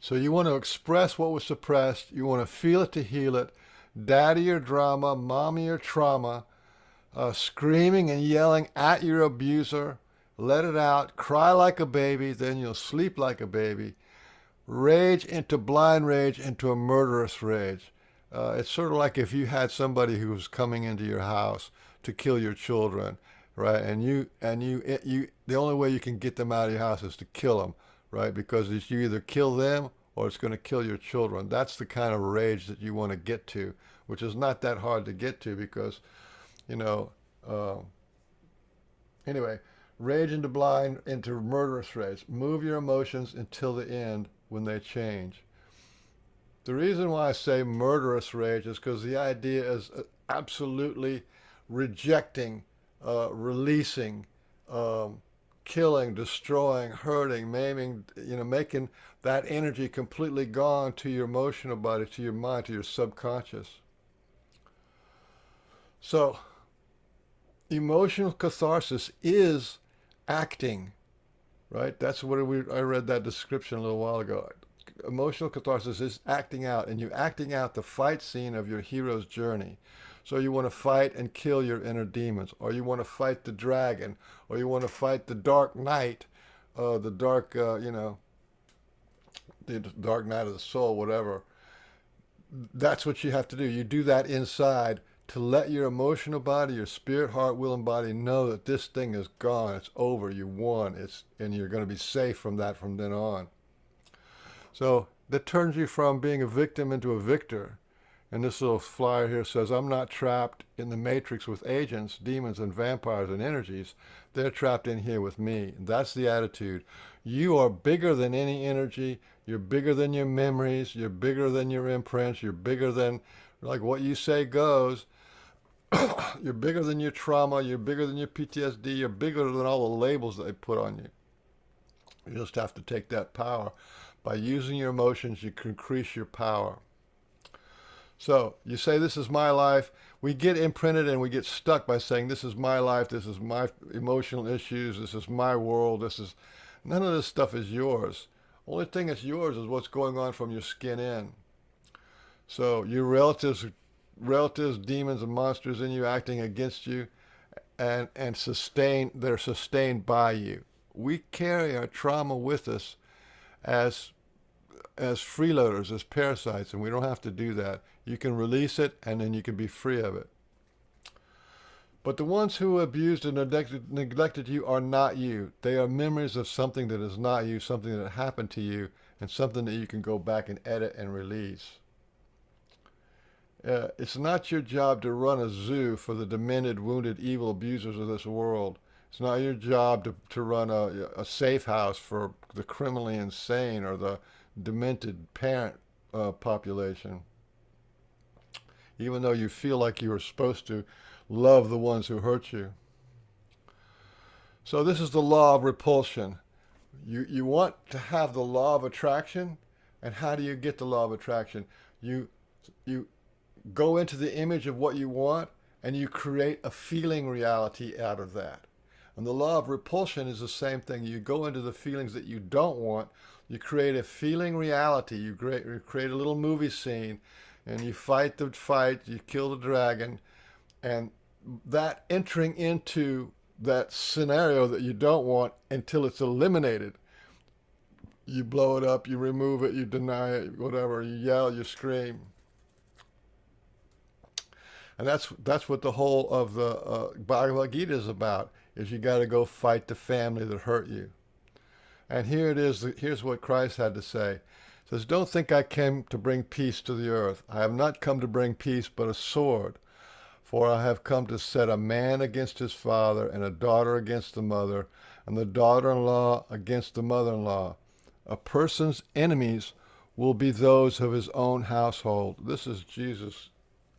So you want to express what was suppressed. You want to feel it to heal it. Daddy your drama, mommy your trauma, screaming and yelling at your abuser. Let it out. Cry like a baby, then you'll sleep like a baby. Rage into blind rage, into a murderous rage. It's sort of like if you had somebody who was coming into your house to kill your children, right? And you the only way you can get them out of your house is to kill them, right? Because it's you either kill them or it's going to kill your children. That's the kind of rage that you want to get to, which is not that hard to get to, because, anyway, rage into blind, into murderous rage. Move your emotions until the end when they change. The reason why I say murderous rage is because the idea is absolutely rejecting, releasing, killing, destroying, hurting, maiming, making that energy completely gone to your emotional body, to your mind, to your subconscious. So, emotional catharsis is acting, right? That's what I read that description a little while ago. Emotional catharsis is acting out, and you're acting out the fight scene of your hero's journey. So you want to fight and kill your inner demons, or you want to fight the dragon, or you want to fight the dark night, the dark, the dark night of the soul, whatever. That's what you have to do. You do that inside to let your emotional body, your spirit, heart, will, and body know that this thing is gone. It's over. You won. And you're going to be safe from that from then on. So that turns you from being a victim into a victor. And this little flyer here says, I'm not trapped in the matrix with agents, demons, and vampires and energies. They're trapped in here with me. That's the attitude. You are bigger than any energy. You're bigger than your memories. You're bigger than your imprints. You're bigger than, like, what you say goes. You're bigger than your trauma. You're bigger than your PTSD. You're bigger than all the labels that they put on you. You just have to take that power. By using your emotions, you can increase your power. So you say, this is my life. We get imprinted and we get stuck by saying, this is my life. This is my emotional issues. This is my world. None of this stuff is yours. Only thing that's yours is what's going on from your skin in. So your relatives, demons and monsters in you acting against you, and they're sustained by you. We carry our trauma with us as freeloaders, as parasites, and we don't have to do that. You can release it, and then you can be free of it. But the ones who abused and neglected you are not you. They are memories of something that is not you, something that happened to you, and something that you can go back and edit and release. It's not your job to run a zoo for the demented, wounded, evil abusers of this world. It's not your job to run a safe house for the criminally insane or the demented parent population. Even though you feel like you are supposed to love the ones who hurt you. So this is the law of repulsion. You want to have the law of attraction, And how do you get the law of attraction? You you go into the image of what you want and you create a feeling reality out of that. And the law of repulsion is the same thing. You go into the feelings that you don't want, you create a feeling reality. You create a little movie scene and you fight the fight, you kill the dragon, and that entering into that scenario that you don't want until it's eliminated. You blow it up, you remove it, you deny it, whatever, you yell, you scream. And that's what the whole of the Bhagavad Gita is about, is you got to go fight the family that hurt you. And here it is, here's what Christ had to say. He says, don't think I came to bring peace to the earth. I have not come to bring peace, but a sword. For I have come to set a man against his father, and a daughter against the mother, and the daughter-in-law against the mother-in-law. A person's enemies will be those of his own household. This is Jesus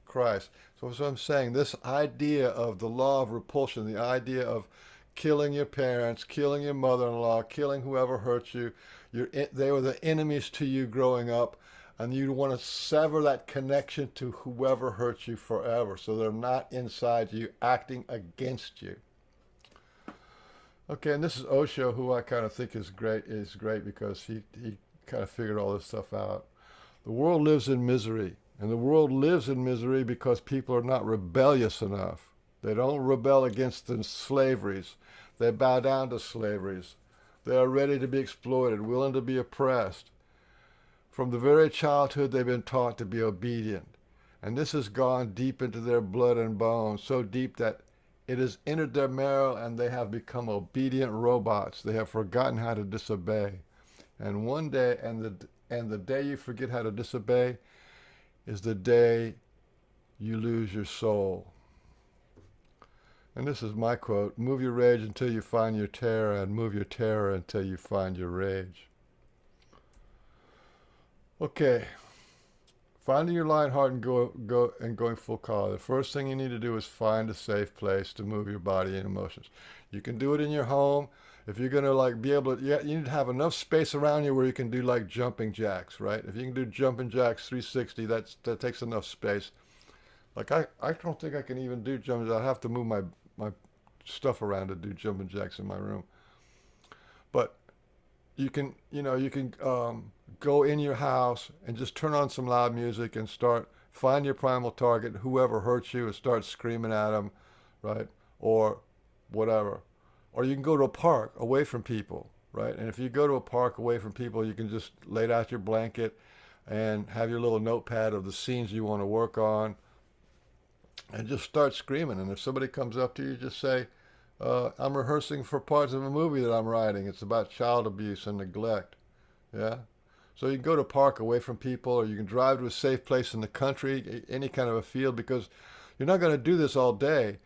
Christ. So as I'm saying, this idea of the law of repulsion, the idea of killing your parents, killing your mother-in-law, killing whoever hurt you, they were the enemies to you growing up, and you want to sever that connection to whoever hurt you forever, so they're not inside you, acting against you. Okay, and this is Osho, who I kind of think is great because he kind of figured all this stuff out. The world lives in misery, and the world lives in misery because people are not rebellious enough. They don't rebel against the slaveries. They bow down to slaveries. They are ready to be exploited, willing to be oppressed. From the very childhood, they've been taught to be obedient. And this has gone deep into their blood and bones, so deep that it has entered their marrow and they have become obedient robots. They have forgotten how to disobey. And one day, and the day you forget how to disobey is the day you lose your soul. And this is my quote: move your rage until you find your terror, and move your terror until you find your rage. Okay, finding your lion heart and going full color. The first thing you need to do is find a safe place to move your body and emotions. You can do it in your home. If you're gonna like be able to, you need to have enough space around you where you can do like jumping jacks, right? If you can do jumping jacks 360, that takes enough space. Like I don't think I can even do jumping jacks. I have to move my stuff around to do jumping jacks in my room. But you can go in your house and just turn on some loud music and find your primal target, whoever hurts you, and start screaming at them, right? Or whatever. Or you can go to a park away from people, right? And if you go to a park away from people, you can just lay out your blanket and have your little notepad of the scenes you want to work on and just start screaming. And if somebody comes up to you, just say, I'm rehearsing for parts of a movie that I'm writing. It's about child abuse and neglect. Yeah? So you can go to a park away from people, or you can drive to a safe place in the country, any kind of a field, because you're not going to do this all day.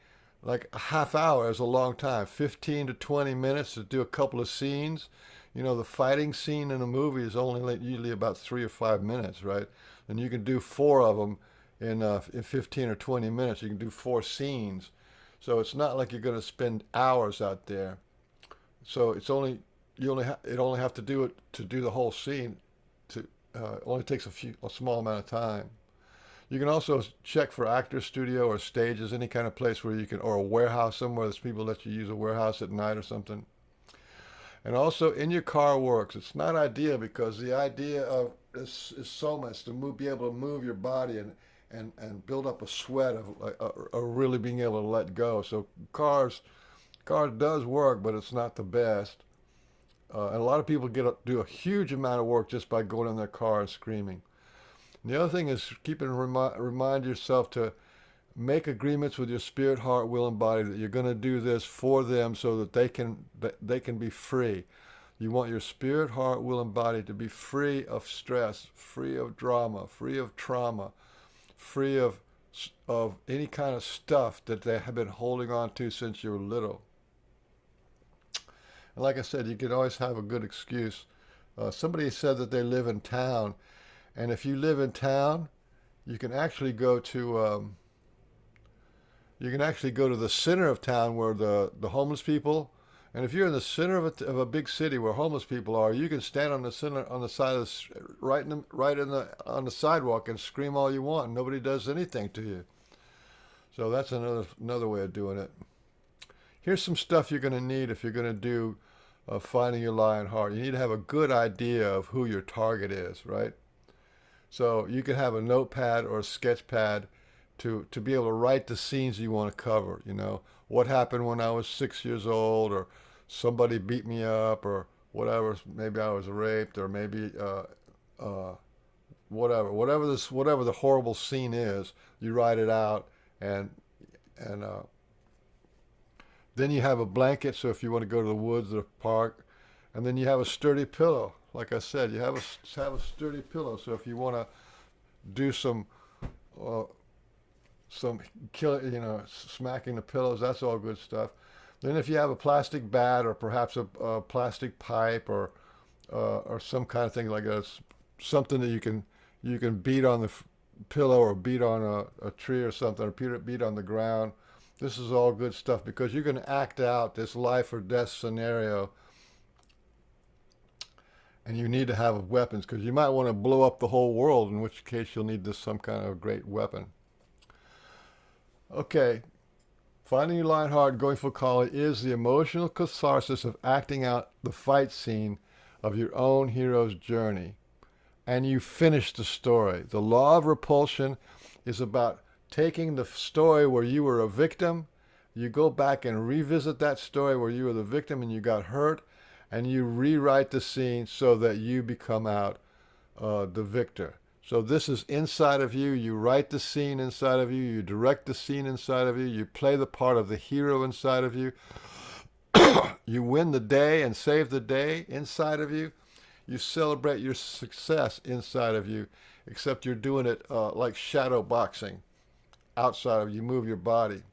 Like a half hour is a long time, 15 to 20 minutes to do a couple of scenes. You know, the fighting scene in a movie is only usually about 3 or 5 minutes, right? And you can do 4 of them in 15 or 20 minutes. You can do 4 scenes. So it's not like you're going to spend hours out there. So it only have to do it to do the whole scene. It only takes a small amount of time. You can also check for actor studio or stages, any kind of place where you can, or a warehouse somewhere. There's people let you use a warehouse at night or something. And also in your car works. It's not ideal because the idea of is so much to be able to move your body and build up a sweat of really being able to let go. So cars does work, but it's not the best. And a lot of people do a huge amount of work just by going in their car and screaming. And the other thing is remind yourself to make agreements with your spirit, heart, will, and body that you're going to do this for them so that they can be free. You want your spirit, heart, will, and body to be free of stress, free of drama, free of trauma, free of any kind of stuff that they have been holding on to since you were little. And like I said, you can always have a good excuse. Somebody said that they live in town, and if you live in town, you can actually go to the center of town where the homeless people And if you're in the center of a big city where homeless people are, you can stand on the center on the side of on the sidewalk and scream all you want, and nobody does anything to you. So that's another way of doing it. Here's some stuff you're going to need if you're going to do finding your lion heart. You need to have a good idea of who your target is, right? So you can have a notepad or a sketch pad to be able to write the scenes you want to cover. You know, what happened when I was 6 years old, or somebody beat me up, or whatever. Maybe I was raped, or maybe whatever the horrible scene is. You write it out, and then you have a blanket. So if you want to go to the woods or the park, and then you have a sturdy pillow. Like I said, you have a sturdy pillow. So if you want to do some smacking the pillows, that's all good stuff. Then if you have a plastic bat, or perhaps a plastic pipe, or some kind of thing like that, something that you can beat on the pillow, or beat on a tree or something, or beat on the ground. This is all good stuff, because you're going to act out this life or death scenario, and you need to have weapons, because you might want to blow up the whole world, in which case you'll need some kind of great weapon. Okay, finding your lion heart, going for collie, is the emotional catharsis of acting out the fight scene of your own hero's journey. And you finish the story. The law of repulsion is about taking the story where you were a victim, you go back and revisit that story where you were the victim and you got hurt, and you rewrite the scene so that you become out the victor. So this is inside of you. You write the scene inside of you. You direct the scene inside of you. You play the part of the hero inside of you. You win the day and save the day inside of you. You celebrate your success inside of you, except you're doing it like shadow boxing outside of you. You move your body.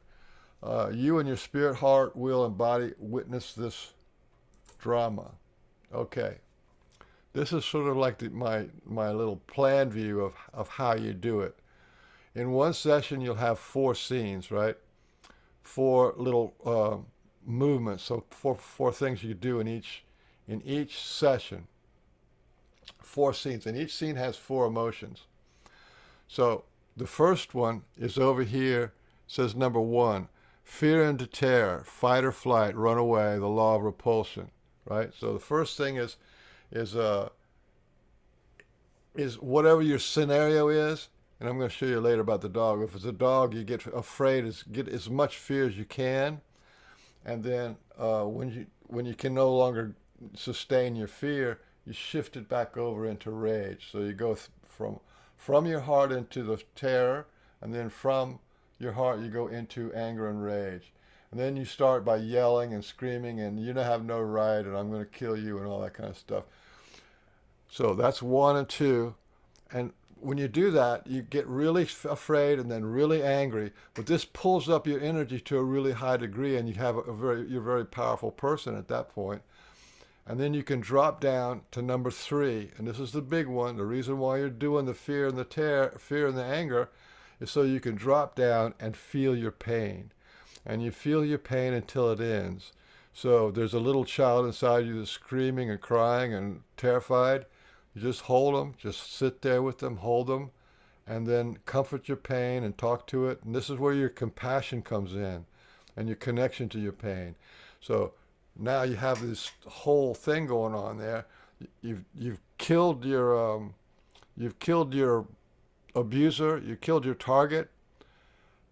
You and your spirit, heart, will, and body witness this drama. Okay. This is sort of like my little plan view of how you do it. In one session, you'll have 4 scenes, right? 4 little movements. So four things you do in each session. 4 scenes, and each scene has 4 emotions. So the first one is over here. Says number 1, fear and terror, fight or flight, run away, the law of repulsion, right? So the first thing is whatever your scenario is, and I'm going to show you later about the dog. If it's a dog, you get afraid, get as much fear as you can, and then when you can no longer sustain your fear, you shift it back over into rage. So you go from your heart into the terror, and then from your heart you go into anger and rage. And then you start by yelling and screaming, and you have no right, and I'm going to kill you, and all that kind of stuff. So that's 1 and 2. And when you do that, you get really afraid and then really angry. But this pulls up your energy to a really high degree, and you have you're a very powerful person at that point. And then you can drop down to number 3, and this is the big one. The reason why you're doing the fear and the anger is so you can drop down and feel your pain. And you feel your pain until it ends. So there's a little child inside you that's screaming and crying and terrified. You just hold them, just sit there with them, hold them, and then comfort your pain and talk to it. And this is where your compassion comes in, and your connection to your pain. So now you have this whole thing going on there. You've killed your abuser, you killed your target,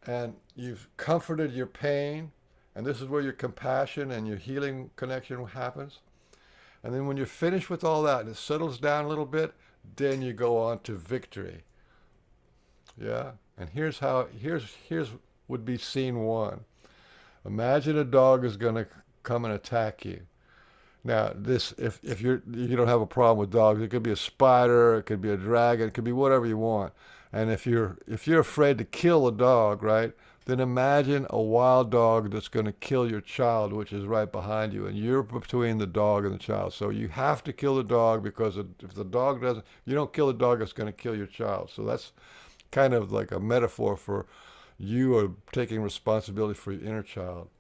and you've comforted your pain. And this is where your compassion and your healing connection happens. And then when you're finished with all that and it settles down a little bit, then you go on to victory. Yeah. And here's would be scene 1. Imagine a dog is going to come and attack you. Now, this if you don't have a problem with dogs, it could be a spider, it could be a dragon, it could be whatever you want. And if you're afraid to kill a dog, right? Then imagine a wild dog that's going to kill your child, which is right behind you, and you're between the dog and the child. So you have to kill the dog, because if the dog doesn't, you don't kill the dog, it's going to kill your child. So that's kind of like a metaphor for you are taking responsibility for your inner child.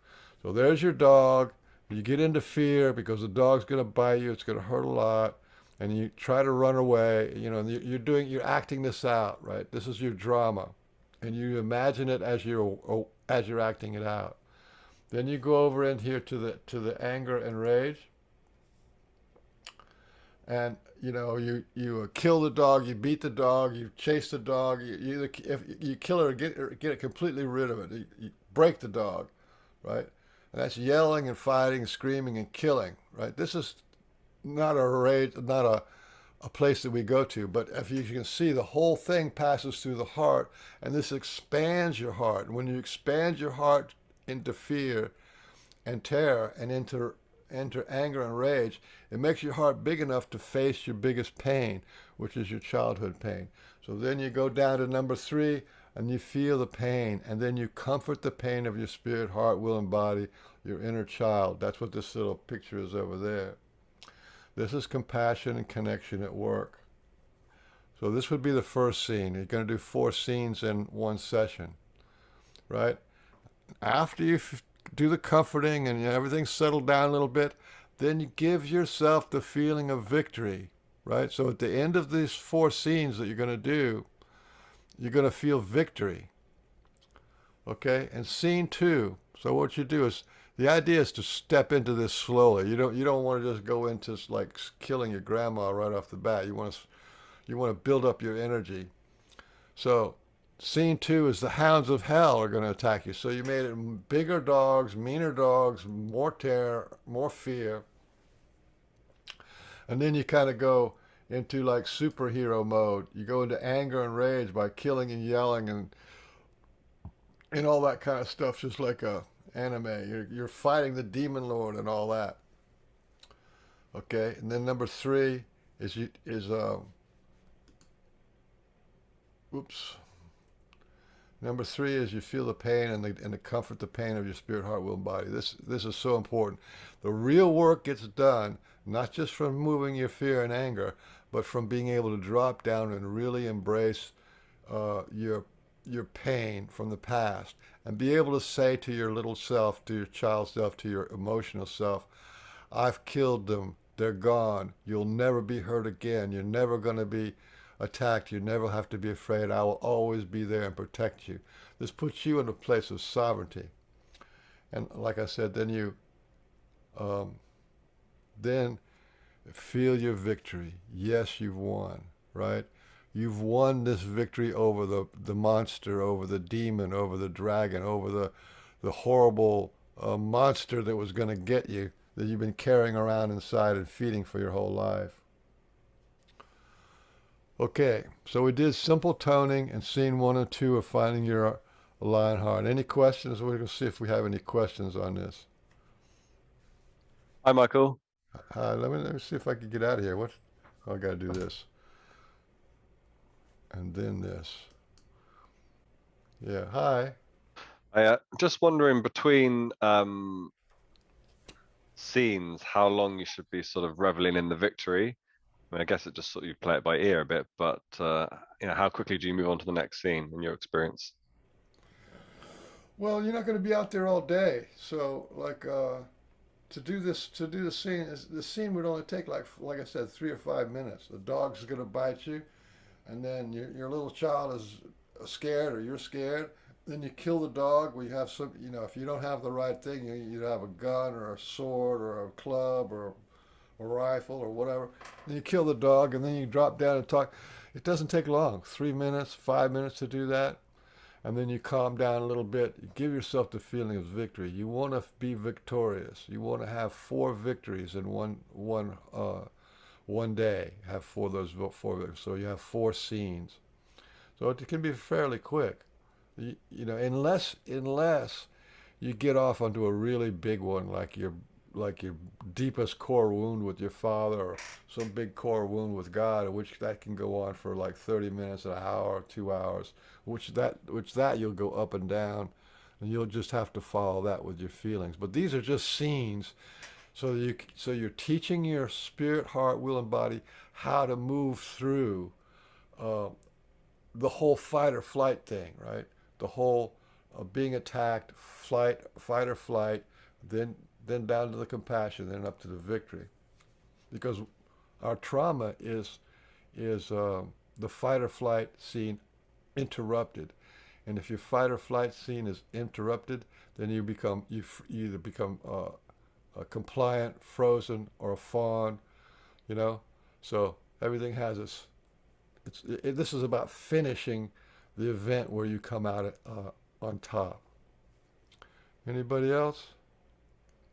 So there's your dog, You get into fear because the dog's going to bite you. It's going to hurt a lot. And you try to run away, and you're acting this out, right? This is your drama. And you imagine it as you're acting it out. Then you go over in here to the anger and rage. And you kill the dog, you beat the dog, you chase the dog, if you kill it or get it completely rid of it, you break the dog, right? And that's yelling and fighting, screaming and killing, right? This is not a rage, not a place that we go to, but if you can see, the whole thing passes through the heart, and this expands your heart. And when you expand your heart into fear and terror and into anger and rage, it makes your heart big enough to face your biggest pain, which is your childhood pain. So then you go down to number 3 and you feel the pain, and then you comfort the pain of your spirit, heart, will, and body, your inner child. That's what this little picture is over there. This is compassion and connection at work. So this would be the first scene. You're going to do 4 scenes in one session, right? After you do the comforting and everything's settled down a little bit, then you give yourself the feeling of victory, right? So at the end of these 4 scenes that you're going to do, you're going to feel victory, okay? And scene 2, so what you do is, the idea is to step into this slowly. You don't want to just go into like killing your grandma right off the bat. You want to build up your energy. So scene 2 is the hounds of hell are going to attack you. So you made it bigger dogs, meaner dogs, more terror, more fear. And then you kind of go into like superhero mode. You go into anger and rage by killing and yelling and all that kind of stuff, just like a anime. You're fighting the demon lord and all that. Okay, and then number 3 is oops. Number 3 is you feel the pain and the comfort the pain of your spirit, heart, will, and body. This is so important. The real work gets done not just from moving your fear and anger, but from being able to drop down and really embrace your pain from the past, and be able to say to your little self, to your child self, to your emotional self, I've killed them. They're gone. You'll never be hurt again. You're never going to be attacked. You never have to be afraid. I will always be there and protect you. This puts you in a place of sovereignty. And like I said, then you then feel your victory. Yes, you've won, right? You've won this victory over the monster, over the demon, over the dragon, over the horrible monster that was going to get you, that you've been carrying around inside and feeding for your whole life. Okay, so we did simple toning and scene 1 and 2 of finding your lion heart. Any questions? We're going to see if we have any questions on this. Hi, Michael. Hi, let me see if I can get out of here. I got to do this. And then this. Yeah, hi. Just wondering, between scenes, how long you should be sort of reveling in the victory. I mean, I guess it just sort of, you play it by ear a bit, but how quickly do you move on to the next scene in your experience? Well, you're not going to be out there all day, so like to do the scene, the scene would only take like I said, 3 or 5 minutes. The dog's going to bite you, and then your little child is scared or you're scared. Then you kill the dog. We have some, if you don't have the right thing, you have a gun or a sword or a club or a rifle or whatever. Then you kill the dog, and then you drop down and talk. It doesn't take long, 3 minutes, 5 minutes to do that. And then you calm down a little bit. You give yourself the feeling of victory. You want to be victorious. You want to have 4 victories in one day. Have 4 of those 4 victories. So you have 4 scenes. So it can be fairly quick. Unless you get off onto a really big one, like your deepest core wound with your father, or some big core wound with God, which that can go on for like 30 minutes, an hour, 2 hours, which you'll go up and down, and you'll just have to follow that with your feelings. But these are just scenes, so you're teaching your spirit, heart, will, and body how to move through the whole fight or flight thing, right? The whole being attacked, fight or flight, then then down to the compassion, then up to the victory. Because our trauma is the fight or flight scene interrupted. And if your fight or flight scene is interrupted, then you either become compliant, frozen, or a fawn, you know. So everything has this is about finishing the event where you come out on top. Anybody else?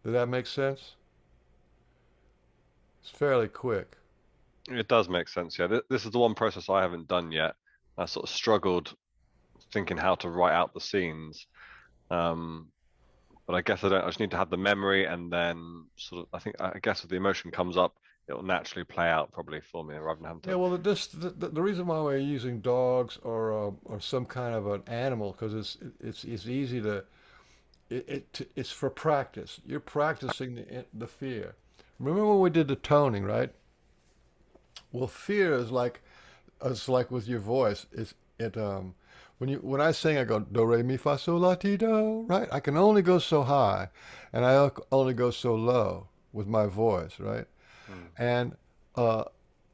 Did that make sense? It's fairly quick. It does make sense. Yeah, this is the one process I haven't done yet. I sort of struggled thinking how to write out the scenes. But I guess I just need to have the memory, and then sort of I guess if the emotion comes up, it'll naturally play out probably for me rather than having to. Yeah, well, the reason why we're using dogs or some kind of an animal, because it's easy to it's for practice. You're practicing the fear. Remember when we did the toning, right? Well, fear is like it's like with your voice. When I sing, I go do re mi fa sol la ti do, right? I can only go so high, and I only go so low with my voice, right? And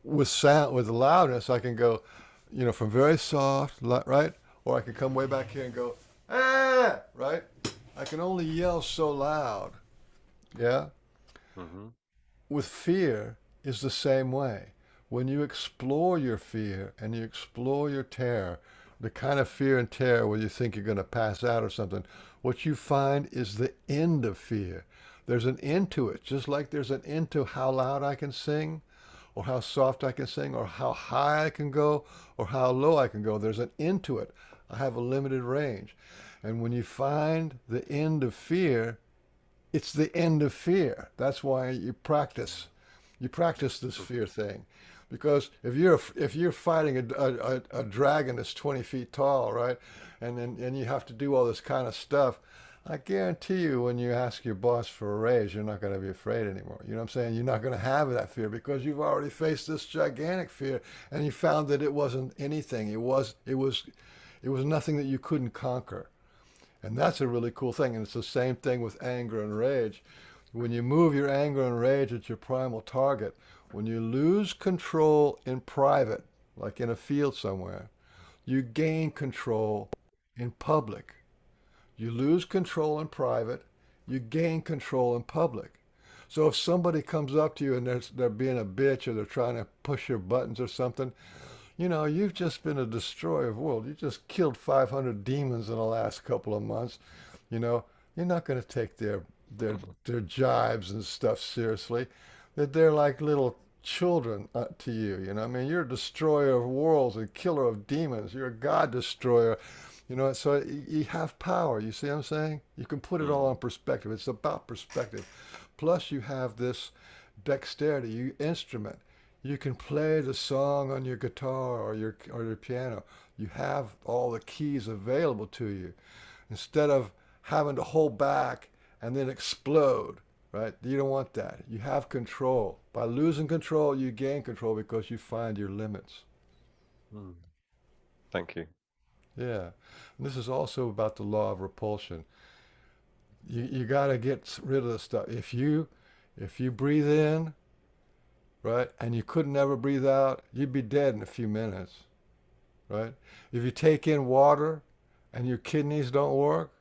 with sound, with loudness, I can go, from very soft, right? Or I can come way back here and go, ah, right? I can only yell so loud, yeah? Mm-hmm. With fear is the same way. When you explore your fear and you explore your terror, the kind of fear and terror where you think you're going to pass out or something, what you find is the end of fear. There's an end to it, just like there's an end to how loud I can sing, or how soft I can sing, or how high I can go, or how low I can go. There's an end to it. I have a limited range. And when you find the end of fear, it's the end of fear. That's why you practice. You practice this fear thing. Because if you're fighting a dragon that's 20 feet tall, right, and you have to do all this kind of stuff, I guarantee you when you ask your boss for a raise, you're not going to be afraid anymore. You know what I'm saying? You're not going to have that fear because you've already faced this gigantic fear, and you found that it wasn't anything. It was nothing that you couldn't conquer. And that's a really cool thing. And it's the same thing with anger and rage. When you move your anger and rage at your primal target, when you lose control in private, like in a field somewhere, you gain control in public. You lose control in private, you gain control in public. So if somebody comes up to you and they're being a bitch or they're trying to push your buttons or something, you've just been a destroyer of the world. You just killed 500 demons in the last couple of months. You're not going to take their jibes and stuff seriously. That they're like little children to you. I mean, you're a destroyer of worlds and killer of demons. You're a god destroyer. So you have power. You see what I'm saying? You can put it all in perspective. It's about perspective. Plus, you have this dexterity. You instrument. You can play the song on your guitar or your piano. You have all the keys available to you. Instead of having to hold back and then explode, right? You don't want that. You have control. By losing control, you gain control because you find your limits. Thank you. Yeah. And this is also about the law of repulsion. You got to get rid of the stuff. If you breathe in, right, and you couldn't ever breathe out, you'd be dead in a few minutes, right? If you take in water and your kidneys don't work,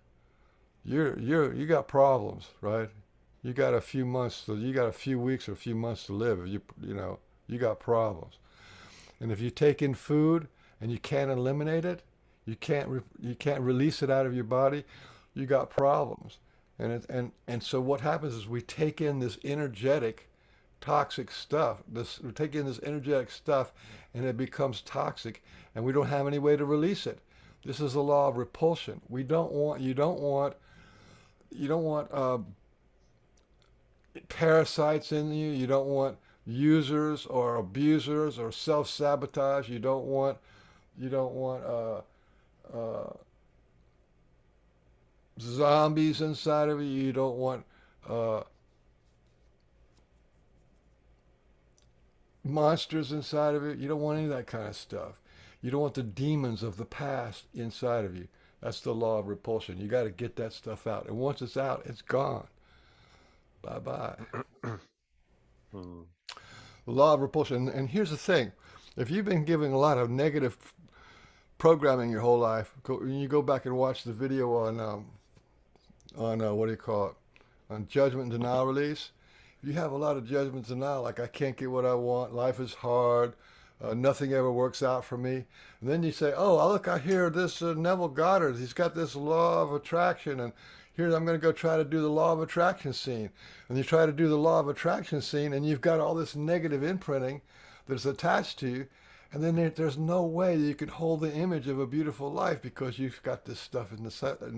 you got problems, right? You got a few months, you got a few weeks or a few months to live. You got problems. And if you take in food and you can't eliminate it, you can't release it out of your body, you got problems. And so what happens is we take in this energetic, toxic stuff. We take in this energetic stuff, and it becomes toxic, and we don't have any way to release it. This is the law of repulsion. You don't want parasites in you. You don't want users or abusers or self-sabotage. You don't want zombies inside of you. You don't want monsters inside of you. You don't want any of that kind of stuff. You don't want the demons of the past inside of you. That's the law of repulsion. You got to get that stuff out. And once it's out, it's gone. Bye-bye. Hmm. The law of repulsion. And here's the thing. If you've been giving a lot of negative programming your whole life, you go back and watch the video on what do you call it? On judgment and denial release. If you have a lot of judgment and denial, like I can't get what I want, life is hard, nothing ever works out for me. And then you say, oh, look, I hear this Neville Goddard. He's got this law of attraction. And here I'm going to go try to do the law of attraction scene. And you try to do the law of attraction scene, and you've got all this negative imprinting that's attached to you. And then there's no way that you can hold the image of a beautiful life because you've got this stuff in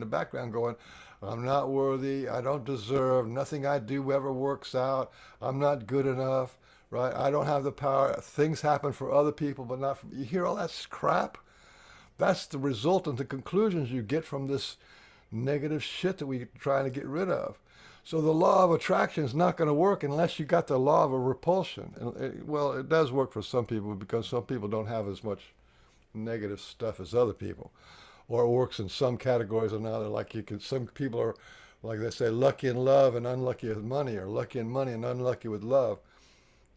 the background going, I'm not worthy, I don't deserve, nothing I do ever works out, I'm not good enough, right? I don't have the power, things happen for other people, but not for me. You hear all that crap? That's the result and the conclusions you get from this negative shit that we're trying to get rid of. So the law of attraction is not going to work unless you got the law of repulsion. And well, it does work for some people because some people don't have as much negative stuff as other people, or it works in some categories or another. Like some people are, like they say, lucky in love and unlucky with money, or lucky in money and unlucky with love.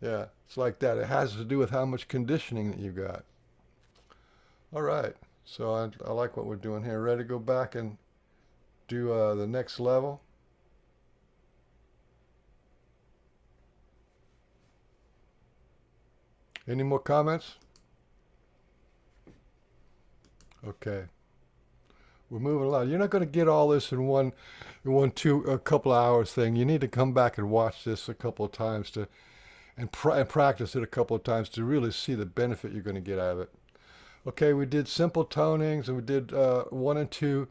Yeah, it's like that. It has to do with how much conditioning that you got. All right, so I like what we're doing here. Ready to go back and do the next level? Any more comments? Okay. We're moving along. You're not going to get all this in a couple of hours thing. You need to come back and watch this a couple of times and practice it a couple of times to really see the benefit you're going to get out of it. Okay, we did simple tonings, and we did 1 and 2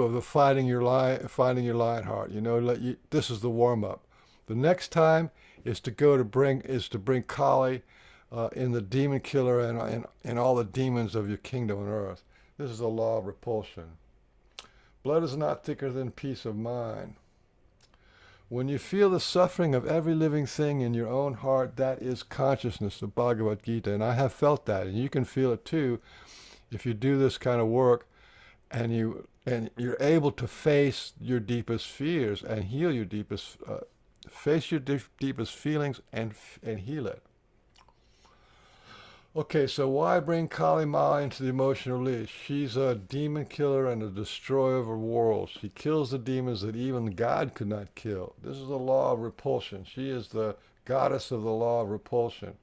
of the finding your lion heart. You know, this is the warm up. The next time is to bring Kali in the demon killer and all the demons of your kingdom on earth. This is the law of repulsion. Blood is not thicker than peace of mind. When you feel the suffering of every living thing in your own heart, that is consciousness, the Bhagavad Gita. And I have felt that, and you can feel it too if you do this kind of work and you're able to face your deepest fears and heal your deepest face your deepest feelings and heal it. Okay, so why bring Kali Ma into the emotional release? She's a demon killer and a destroyer of worlds. She kills the demons that even God could not kill. This is the law of repulsion. She is the goddess of the law of repulsion.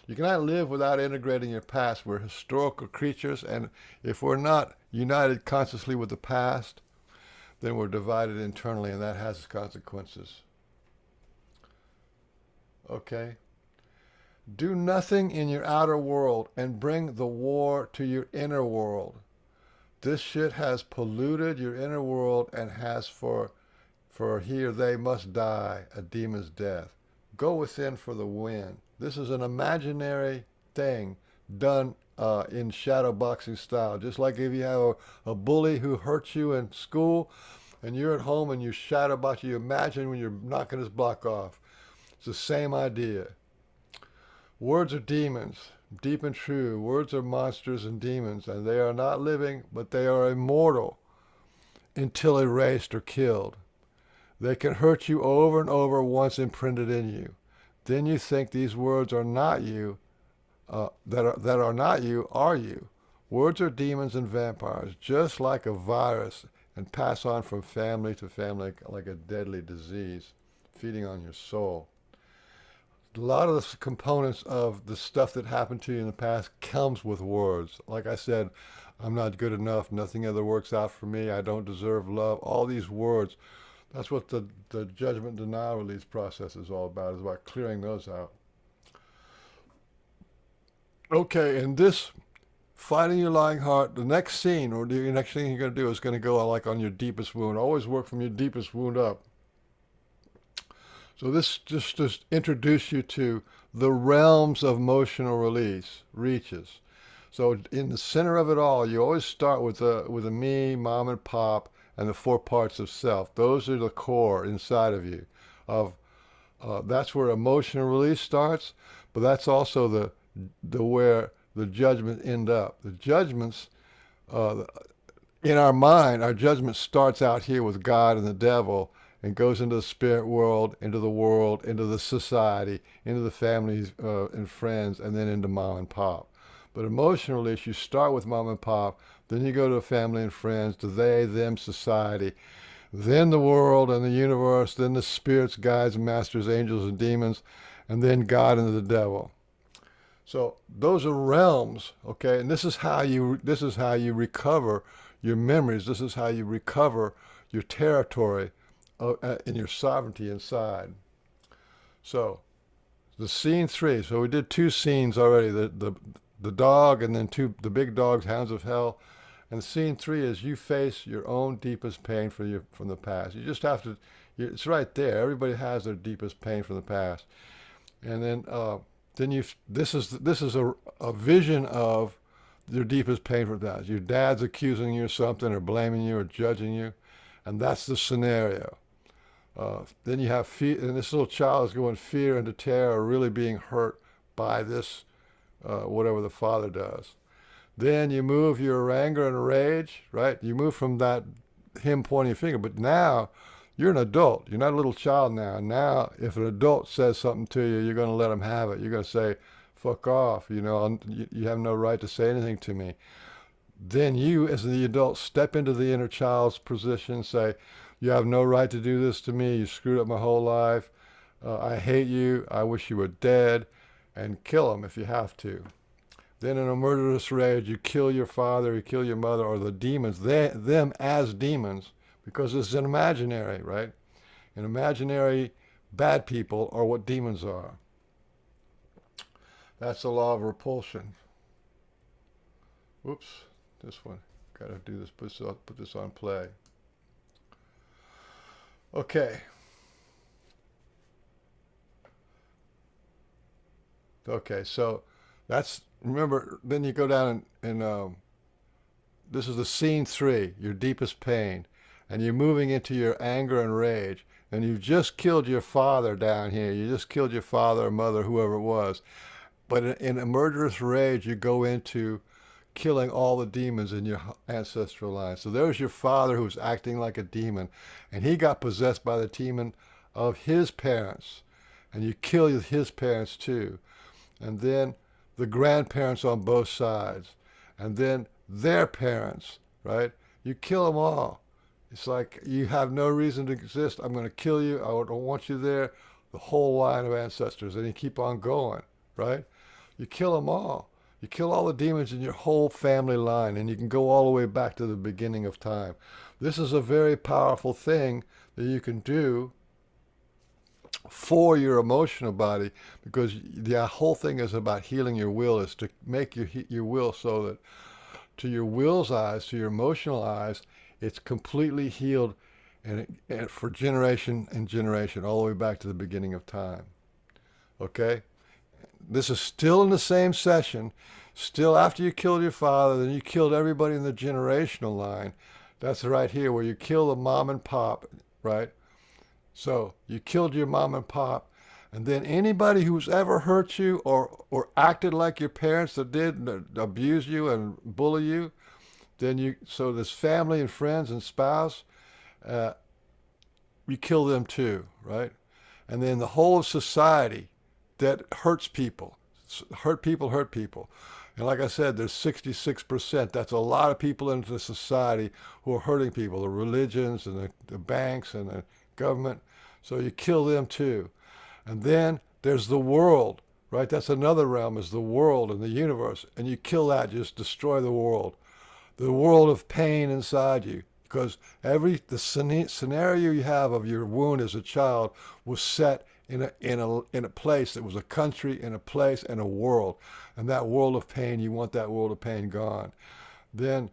You cannot live without integrating your past. We're historical creatures, and if we're not united consciously with the past, then we're divided internally, and that has consequences. Okay? Do nothing in your outer world and bring the war to your inner world. This shit has polluted your inner world and has for here they must die, a demon's death. Go within for the win. This is an imaginary thing done in shadow boxing style. Just like if you have a bully who hurts you in school and you're at home and you shadow box, you imagine when you're knocking his block off. It's the same idea. Words are demons, deep and true. Words are monsters and demons, and they are not living, but they are immortal until erased or killed. They can hurt you over and over once imprinted in you. Then you think these words are not you, that are not you, are you. Words are demons and vampires, just like a virus, and pass on from family to family like a deadly disease, feeding on your soul. A lot of the components of the stuff that happened to you in the past comes with words. Like I said, I'm not good enough, nothing ever works out for me, I don't deserve love, all these words. That's what the judgment denial release process is all about, is about clearing those out. Okay, in this finding your lying heart, the next scene, or the next thing you're going to do is going to go like on your deepest wound. Always work from your deepest wound up. So this just introduce you to the realms of emotional release, reaches. So in the center of it all, you always start with a me, mom, and pop, and the 4 parts of self. Those are the core inside of you. That's where emotional release starts, but that's also the where the judgment end up. The judgments, in our mind, our judgment starts out here with God and the devil and goes into the spirit world, into the society, into the families and friends, and then into mom and pop. But emotional release, you start with mom and pop, then you go to family and friends, to they, them, society, then the world and the universe, then the spirits, guides, masters, angels, and demons, and then God and the devil. So those are realms, okay? And this is how you recover your memories. This is how you recover your territory and your sovereignty inside. So the scene 3. So we did 2 scenes already. The dog, and then the big dogs, hounds of hell. And scene 3 is you face your own deepest pain from the past. You just have to. It's right there. Everybody has their deepest pain from the past. And then this is a vision of your deepest pain from that. Your dad's accusing you of something, or blaming you, or judging you, and that's the scenario. Then you have fear, and this little child is going fear into terror, or really being hurt by this, whatever the father does. Then you move your anger and rage, right? You move from that him pointing a finger, but now you're an adult. You're not a little child now. Now, if an adult says something to you, you're going to let him have it. You're going to say, fuck off, you have no right to say anything to me. Then you, as the adult, step into the inner child's position, say, you have no right to do this to me. You screwed up my whole life. I hate you. I wish you were dead. And kill him if you have to. Then in a murderous rage, you kill your father, you kill your mother, or the demons, them as demons, because it's an imaginary, right? An imaginary bad people are what demons are. That's the law of repulsion. Whoops, this one. Gotta do this, put this on play. Okay. Okay, so that's, remember, then you go down and this is the scene 3, your deepest pain, and you're moving into your anger and rage, and you've just killed your father down here. You just killed your father or mother, whoever it was. But in a murderous rage, you go into killing all the demons in your ancestral line. So there's your father who's acting like a demon, and he got possessed by the demon of his parents, and you kill his parents too. And then the grandparents on both sides, and then their parents, right? You kill them all. It's like you have no reason to exist. I'm going to kill you. I don't want you there. The whole line of ancestors, and you keep on going, right? You kill them all. You kill all the demons in your whole family line, and you can go all the way back to the beginning of time. This is a very powerful thing that you can do for your emotional body, because the whole thing is about healing your will, is to make your will so that to your will's eyes, to your emotional eyes, it's completely healed, and for generation and generation, all the way back to the beginning of time. Okay? This is still in the same session, still after you killed your father, then you killed everybody in the generational line. That's right here where you kill the mom and pop, right? So you killed your mom and pop, and then anybody who's ever hurt you or acted like your parents that did abuse you and bully you, then so this family and friends and spouse, you kill them too, right? And then the whole of society that hurts people. Hurt people. And like I said, there's 66%. That's a lot of people in the society who are hurting people, the religions and the banks and the government. So you kill them too. And then there's the world, right? That's another realm, is the world and the universe. And you kill that, just destroy the world. The world of pain inside you. Because the scenario you have of your wound as a child was set in a place that was a country, in a place, and a world. And that world of pain, you want that world of pain gone. Then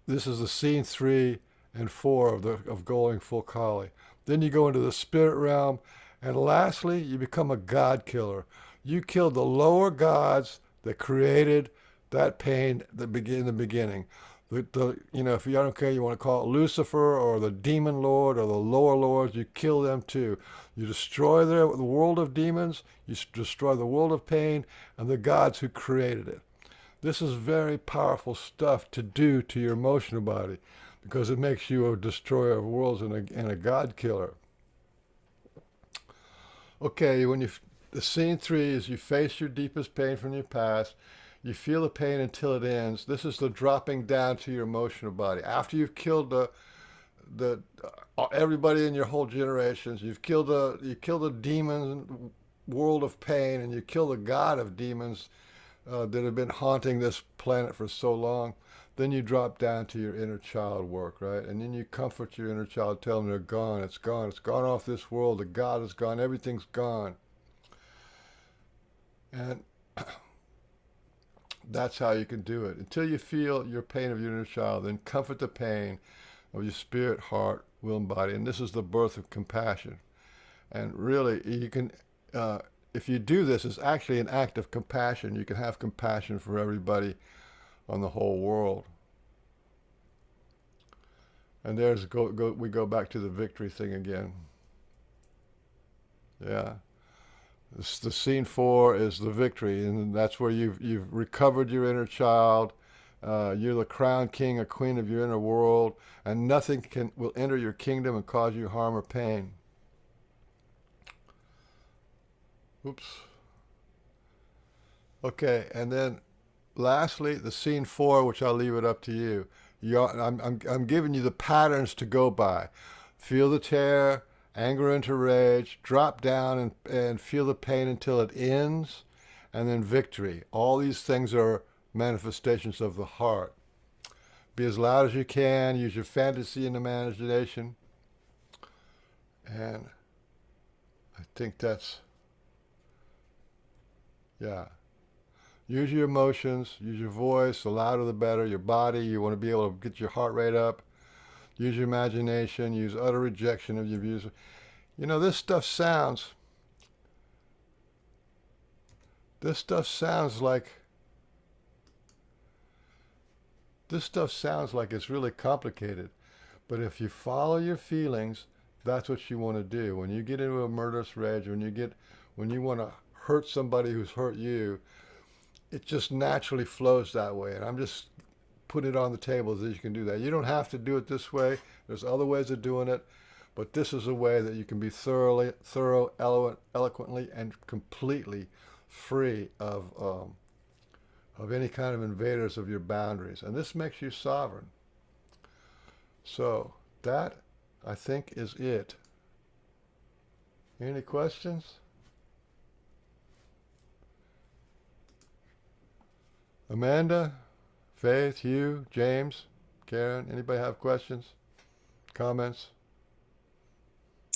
this is the scene 3 and 4 of going full Kali. Then you go into the spirit realm, and lastly, you become a god killer. You kill the lower gods that created that pain in the beginning. If you don't care, you want to call it Lucifer or the demon lord or the lower lords, you kill them too. You destroy the world of demons, you destroy the world of pain, and the gods who created it. This is very powerful stuff to do to your emotional body, because it makes you a destroyer of worlds and a god killer. Okay, the scene 3 is you face your deepest pain from your past. You feel the pain until it ends. This is the dropping down to your emotional body. After you've killed the everybody in your whole generations, you kill the demon world of pain, and you kill the god of demons that have been haunting this planet for so long. Then you drop down to your inner child work, right? And then you comfort your inner child, tell them they're gone, it's gone, it's gone off this world, the God is gone, everything's gone. And that's how you can do it. Until you feel your pain of your inner child, then comfort the pain of your spirit, heart, will, and body. And this is the birth of compassion. And really, you can, if you do this, it's actually an act of compassion. You can have compassion for everybody on the whole world. And we go back to the victory thing again. Yeah. The scene 4 is the victory, and that's where you've recovered your inner child. You're the crown king or queen of your inner world, and nothing will enter your kingdom and cause you harm or pain. Oops. Okay, and then lastly, the scene 4, which I'll leave it up to you. I'm giving you the patterns to go by. Feel the tear, anger into rage, drop down and feel the pain until it ends, and then victory. All these things are manifestations of the heart. Be as loud as you can, use your fantasy and imagination. And I think that's, yeah. Use your emotions, use your voice, the louder the better. Your body, you want to be able to get your heart rate up. Use your imagination, use utter rejection of your views. You know, this stuff sounds like it's really complicated. But if you follow your feelings, that's what you want to do. When you get into a murderous rage, when you want to hurt somebody who's hurt you, it just naturally flows that way. And I'm just putting it on the table that you can do that. You don't have to do it this way. There's other ways of doing it, but this is a way that you can be thorough, eloquently, and completely free of any kind of invaders of your boundaries. And this makes you sovereign. So that, I think, is it. Any questions? Amanda, Faith, Hugh, James, Karen, anybody have questions, comments?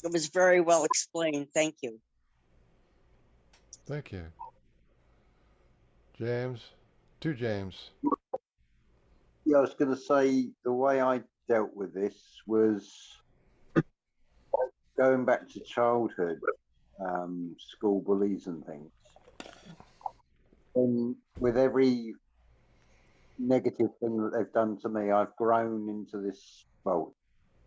It was very well explained. Thank you. Thank you. James, to James. Yeah, I was going to say the way I dealt with this was going back to childhood, school bullies and things. And with every negative thing that they've done to me, I've grown into this, well,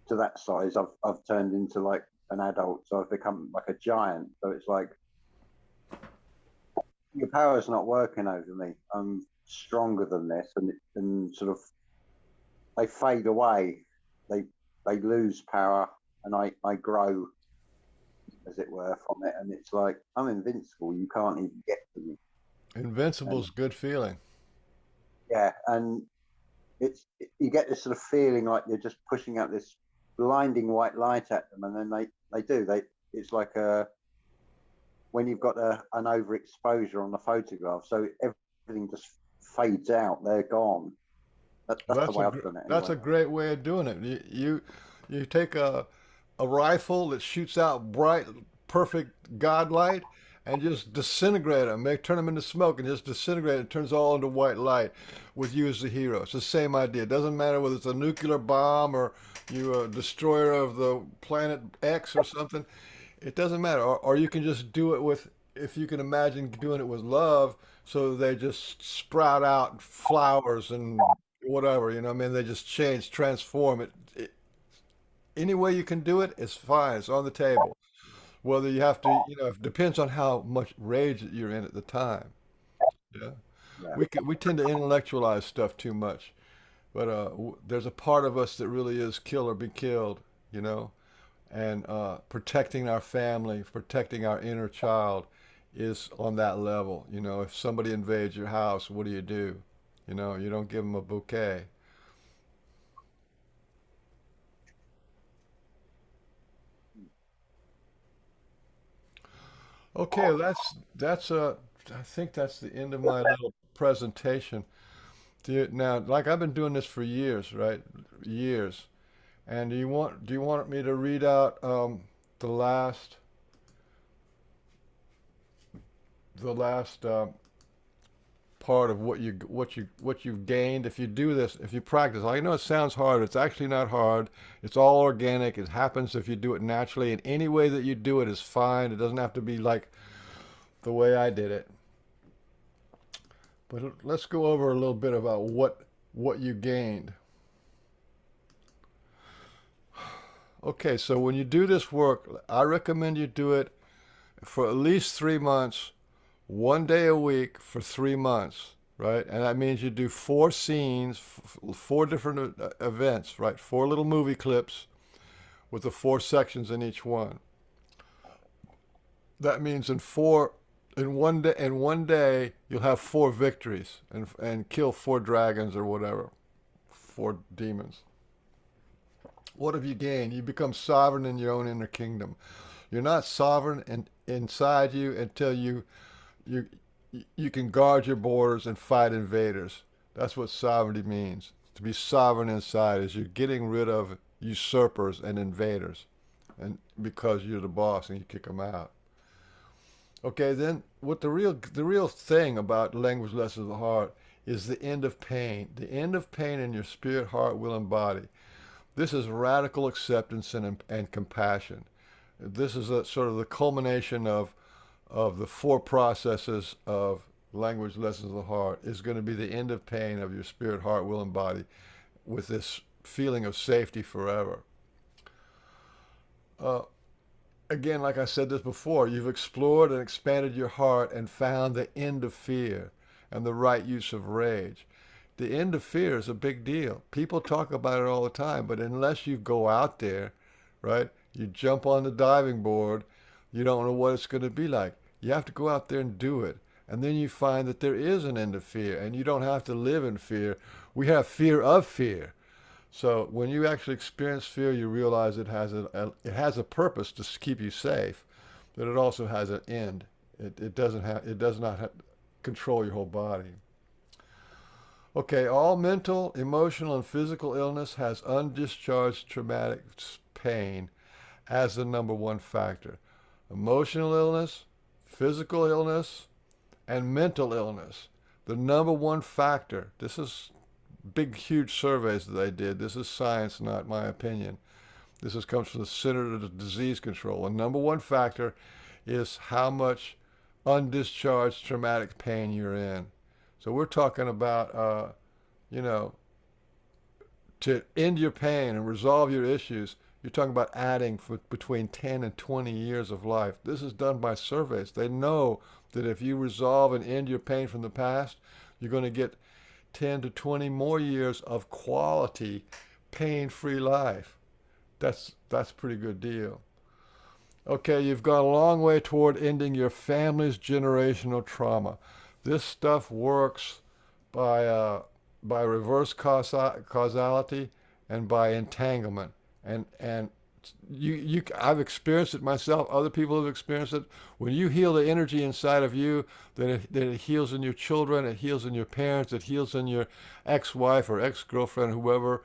to that size. I've turned into like an adult, so I've become like a giant. So it's like, your power's not working over me. I'm stronger than this, and sort of they fade away. They lose power, and I grow, as it were, from it. And it's like, I'm invincible. You can't even get to me. Invincible's a good feeling. Yeah, and you get this sort of feeling like you're just pushing out this blinding white light at them, and then it's like when you've got an overexposure on the photograph, so everything just fades out. They're gone. That's the way I've done it. That's a great way of doing it. You take a rifle that shoots out bright, perfect God light, and just disintegrate them. Turn them into smoke and just disintegrate. It turns all into white light with you as the hero. It's the same idea. It doesn't matter whether it's a nuclear bomb or you're a destroyer of the planet X or something. It doesn't matter. Or you can just do it with, if you can imagine doing it with love, so they just sprout out flowers and whatever, I mean, they just transform it. Any way you can do it is fine. It's on the table. Whether you have to, it depends on how much rage that you're in at the time. Yeah. Yeah. We tend to intellectualize stuff too much. but there's a part of us that really is kill or be killed, you know, and protecting our family, protecting our inner child is on that level. You know, if somebody invades your house, what do? You know, you don't give them a bouquet. Okay, I think that's the end of my little presentation. Now, like I've been doing this for years, right? Years. And do you want me to read out the last the last part of what you've gained if you do this, if you practice? I know it sounds hard. It's actually not hard. It's all organic. It happens if you do it naturally, and any way that you do it is fine. It doesn't have to be like the way I did it. But let's go over a little bit about what you gained. Okay, so when you do this work, I recommend you do it for at least 3 months, 1 day a week for 3 months, right? And that means you do 4 scenes, 4 different events, right? 4 little movie clips with the 4 sections in each one. That means in 1 day you'll have 4 victories and kill 4 dragons or whatever, 4 demons. What have you gained? You become sovereign in your own inner kingdom. You're not sovereign inside you until you you can guard your borders and fight invaders. That's what sovereignty means. To be sovereign inside is you're getting rid of usurpers and invaders, and because you're the boss and you kick them out. Okay, then what the real thing about language lessons of the heart is the end of pain. The end of pain in your spirit, heart, will, and body. This is radical acceptance and compassion. This is a sort of the culmination of the 4 processes of language lessons of the heart is going to be the end of pain of your spirit, heart, will, and body with this feeling of safety forever. Uh, Again, like I said this before, you've explored and expanded your heart and found the end of fear and the right use of rage. The end of fear is a big deal. People talk about it all the time, but unless you go out there, right, you jump on the diving board, you don't know what it's going to be like. You have to go out there and do it. And then you find that there is an end of fear, and you don't have to live in fear. We have fear of fear. So when you actually experience fear, you realize it has a purpose to keep you safe, but it also has an end. It does not control your whole body. Okay, all mental, emotional, and physical illness has undischarged traumatic pain as the #1 factor. Emotional illness, physical illness, and mental illness. The #1 factor. This is big, huge surveys that they did. This is science, not my opinion. Comes from the Center for Disease Control. The #1 factor is how much undischarged traumatic pain you're in. So we're talking about, you know, to end your pain and resolve your issues, you're talking about adding between 10 and 20 years of life. This is done by surveys. They know that if you resolve and end your pain from the past, you're going to get 10 to 20 more years of quality, pain-free life. That's a pretty good deal. Okay, you've gone a long way toward ending your family's generational trauma. This stuff works by reverse causality and by entanglement. And I've experienced it myself. Other people have experienced it. When you heal the energy inside of you, then it heals in your children, it heals in your parents, it heals in your ex-wife or ex-girlfriend, whoever.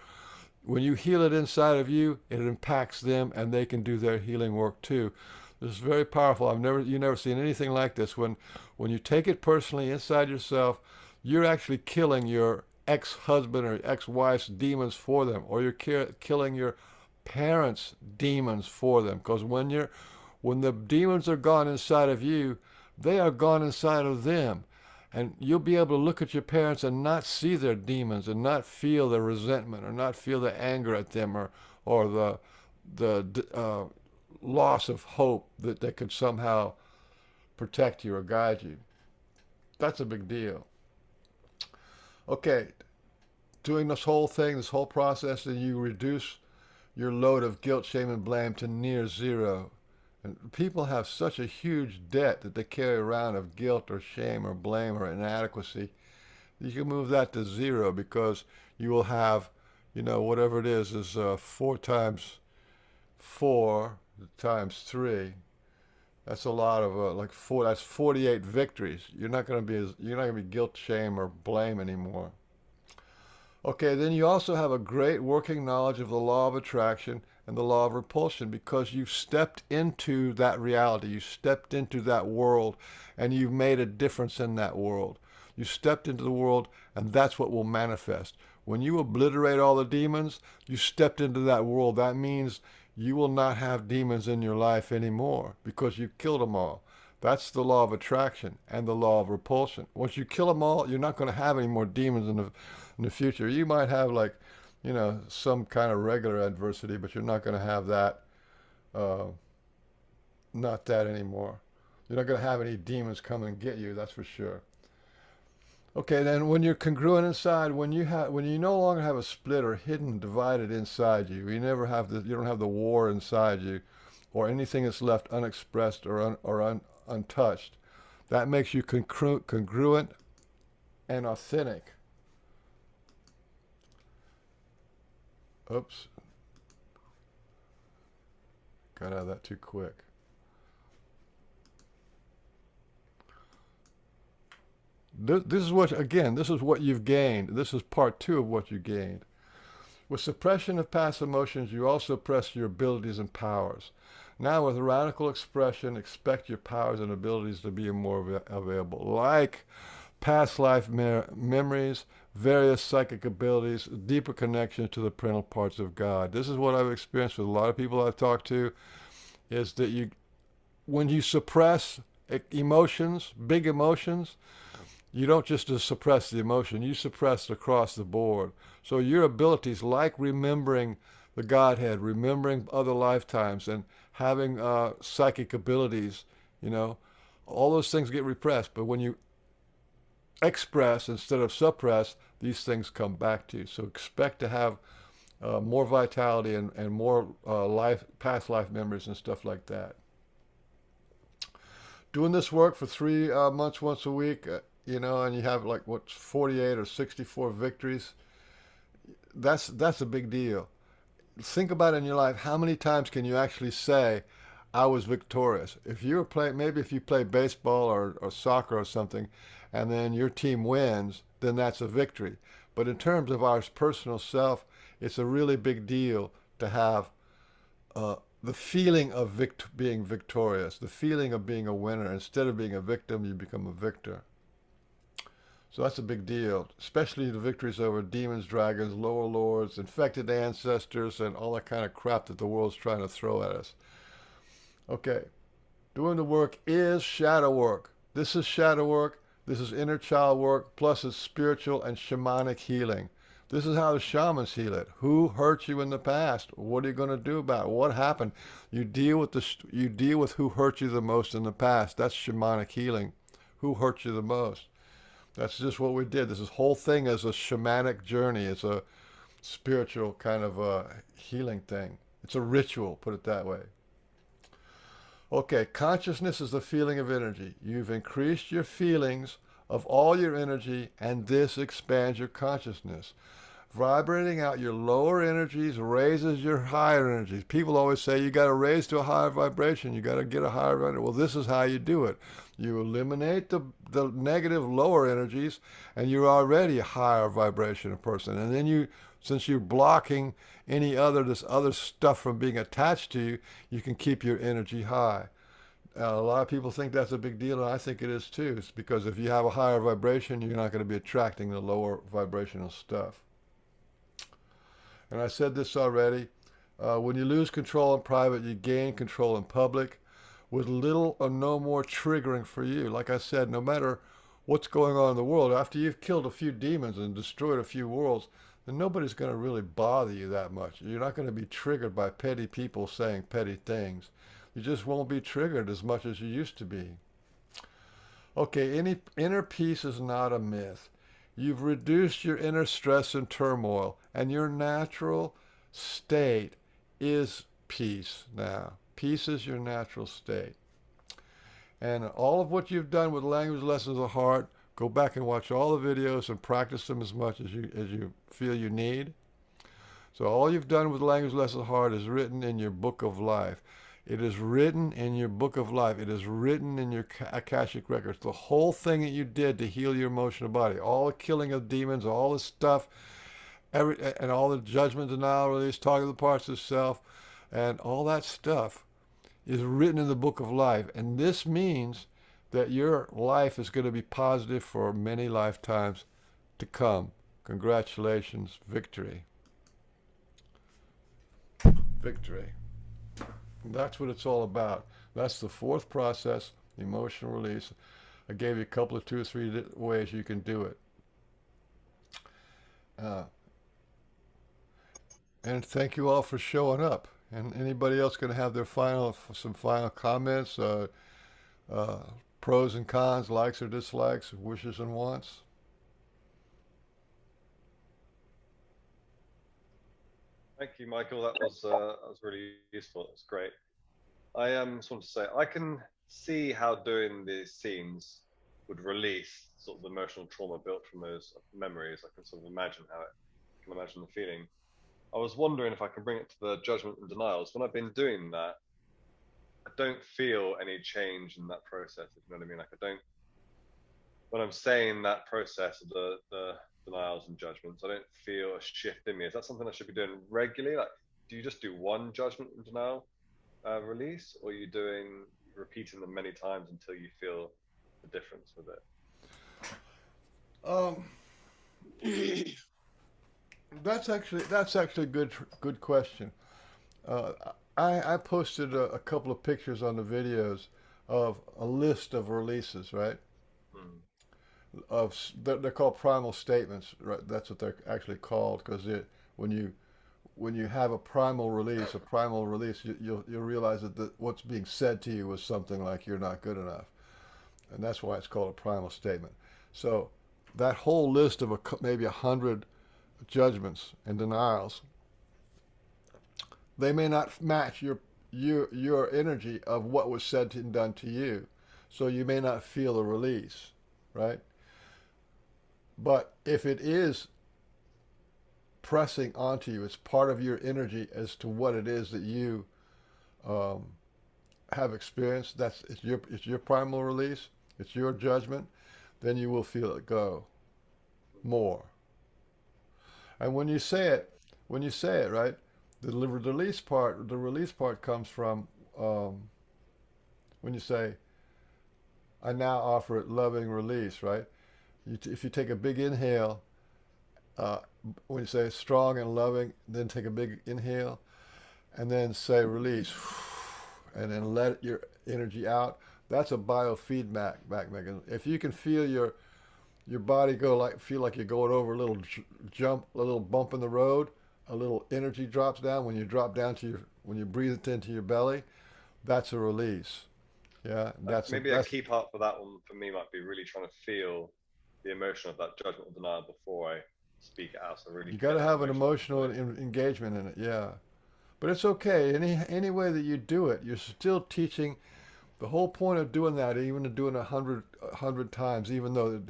When you heal it inside of you, it impacts them, and they can do their healing work too. This is very powerful. You've never seen anything like this. When you take it personally inside yourself, you're actually killing your ex-husband or ex-wife's demons for them, or you're killing your parents' demons for them. Because when the demons are gone inside of you, they are gone inside of them. And you'll be able to look at your parents and not see their demons and not feel the resentment or not feel the anger at them or the loss of hope that they could somehow protect you or guide you. That's a big deal. Okay, doing this whole thing, this whole process, and you reduce your load of guilt, shame, and blame to near zero. And people have such a huge debt that they carry around of guilt or shame or blame or inadequacy. You can move that to zero, because you will have, whatever it is 4 times 4 times 3. That's a lot of like 4. That's 48 victories. You're not going to be guilt, shame, or blame anymore. Okay, then you also have a great working knowledge of the law of attraction and the law of repulsion, because you've stepped into that reality. You stepped into that world, and you've made a difference in that world. You stepped into the world, and that's what will manifest. When you obliterate all the demons, you stepped into that world. That means you will not have demons in your life anymore, because you killed them all. That's the law of attraction and the law of repulsion. Once you kill them all, you're not going to have any more demons in the future. You might have, like, some kind of regular adversity, but you're not going to have that, not that anymore. You're not going to have any demons come and get you, that's for sure. Okay, then when you're congruent inside, when you no longer have a split or hidden, divided inside you, you don't have the war inside you, or anything that's left unexpressed or untouched. That makes you congruent and authentic. Oops. Got out of that too quick. This is what you've gained. This is part 2 of what you gained. With suppression of past emotions, you also suppress your abilities and powers. Now, with radical expression, expect your powers and abilities to be more available, like past life memories, various psychic abilities, deeper connection to the parental parts of God. This is what I've experienced with a lot of people I've talked to, is that when you suppress emotions, big emotions, you don't just suppress the emotion, you suppress it across the board. So your abilities, like remembering the Godhead, remembering other lifetimes, and having psychic abilities, all those things get repressed. But when you express instead of suppress, these things come back to you. So expect to have more vitality and more past life memories and stuff like that. Doing this work for 3 months once a week, and you have 48 or 64 victories. That's a big deal. Think about it in your life. How many times can you actually say, I was victorious? If you play baseball or soccer or something, and then your team wins, then that's a victory. But in terms of our personal self, it's a really big deal to have the feeling of being victorious, the feeling of being a winner. Instead of being a victim, you become a victor. So that's a big deal, especially the victories over demons, dragons, lower lords, infected ancestors, and all that kind of crap that the world's trying to throw at us. Okay, doing the work is shadow work. This is shadow work. This is inner child work, plus it's spiritual and shamanic healing. This is how the shamans heal it. Who hurt you in the past? What are you going to do about it? What happened? You deal with who hurt you the most in the past. That's shamanic healing. Who hurt you the most? That's just what we did. This whole thing is a shamanic journey. It's a spiritual kind of healing thing. It's a ritual, put it that way. Okay, consciousness is the feeling of energy. You've increased your feelings of all your energy, and this expands your consciousness. Vibrating out your lower energies raises your higher energies. People always say you got to raise to a higher vibration. You got to get a higher vibration. Well, this is how you do it. You eliminate the negative lower energies, and you're already a higher vibration person. And then since you're blocking this other stuff from being attached to you, you can keep your energy high. A lot of people think that's a big deal, and I think it is too. It's because if you have a higher vibration, you're not going to be attracting the lower vibrational stuff. And I said this already, when you lose control in private, you gain control in public with little or no more triggering for you. Like I said, no matter what's going on in the world, after you've killed a few demons and destroyed a few worlds, then nobody's going to really bother you that much. You're not going to be triggered by petty people saying petty things. You just won't be triggered as much as you used to be. Okay, inner peace is not a myth. You've reduced your inner stress and turmoil, and your natural state is peace now. Peace is your natural state. And all of what you've done with language lessons of the heart, go back and watch all the videos and practice them as much as you feel you need. So all you've done with language lessons of the heart is written in your book of life. It is written in your book of life. It is written in your Akashic records. The whole thing that you did to heal your emotional body, all the killing of demons, all the stuff, and all the judgment, denial, release, talking to the parts of self, and all that stuff is written in the book of life. And this means that your life is going to be positive for many lifetimes to come. Congratulations, victory. Victory. That's what it's all about. That's the fourth process, emotional release. I gave you a couple of 2 or 3 ways you can do it. And thank you all for showing up. And anybody else going to have their some final comments, pros and cons, likes or dislikes, wishes and wants? Thank you, Michael. That was really useful. It was great. I just want to say I can see how doing these scenes would release sort of the emotional trauma built from those memories. I can sort of imagine the feeling. I was wondering if I can bring it to the judgment and denials. When I've been doing that, I don't feel any change in that process, if you know what I mean. Like when I'm saying that process of the denials and judgments, I don't feel a shift in me. Is that something I should be doing regularly? Like, do you just do one judgment and denial release, or are you repeating them many times until you feel the difference with it? That's actually a good question. I posted a couple of pictures on the videos of a list of releases, right? They're called primal statements, right? That's what they're actually called, because when you have a primal release, you'll realize that what's being said to you was something like you're not good enough, and that's why it's called a primal statement. So that whole list of maybe 100 judgments and denials, they may not match your energy of what was said and done to you, so you may not feel a release, right? But if it is pressing onto you, it's part of your energy as to what it is that you have experienced. It's your primal release. It's your judgment. Then you will feel it go more. And when you say it, right, the release part comes from when you say, "I now offer it loving release," right? If you take a big inhale, when you say strong and loving, then take a big inhale, and then say release, and then let your energy out. That's a biofeedback mechanism. If you can feel your body feel like you're going over a little a little bump in the road, a little energy drops down when you drop down when you breathe it into your belly, that's a release. Yeah, maybe a key part for that one for me might be really trying to feel the emotion of that judgment or denial before I speak it out. So really, you got to have an emotional engagement in it. Yeah, but it's okay. Any way that you do it, you're still teaching. The whole point of doing that, even to doing 100 times, even though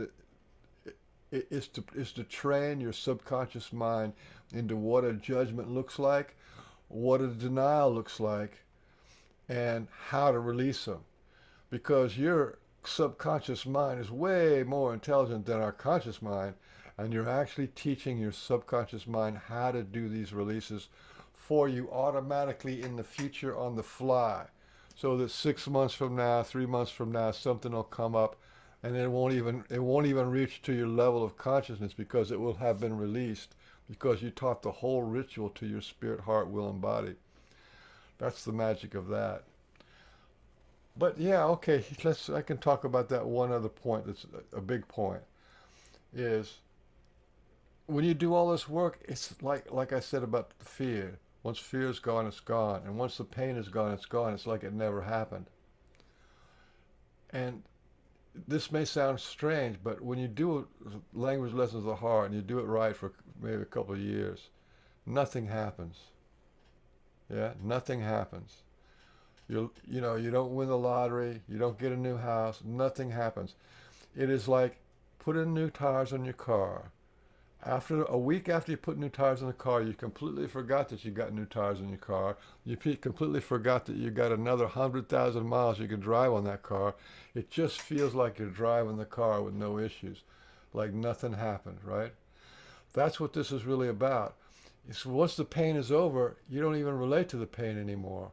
is to train your subconscious mind into what a judgment looks like, what a denial looks like, and how to release them. Because your subconscious mind is way more intelligent than our conscious mind, and you're actually teaching your subconscious mind how to do these releases for you automatically in the future on the fly, so that 6 months from now, 3 months from now, something will come up, and it won't even reach to your level of consciousness, because it will have been released, because you taught the whole ritual to your spirit, heart, will, and body. That's the magic of that. But yeah, okay, I can talk about that one other point that's a big point, is when you do all this work, it's like I said about the fear. Once fear is gone, it's gone. And once the pain is gone, it's gone. It's like it never happened. And this may sound strange, but when you do language lessons of the heart and you do it right for maybe a couple of years, nothing happens. Yeah, nothing happens. You know, you don't win the lottery, you don't get a new house, nothing happens. It is like putting new tires on your car. After a week after you put new tires on the car, you completely forgot that you got new tires in your car. You completely forgot that you got another 100,000 miles you can drive on that car. It just feels like you're driving the car with no issues, like nothing happened, right? That's what this is really about. It's once the pain is over, you don't even relate to the pain anymore.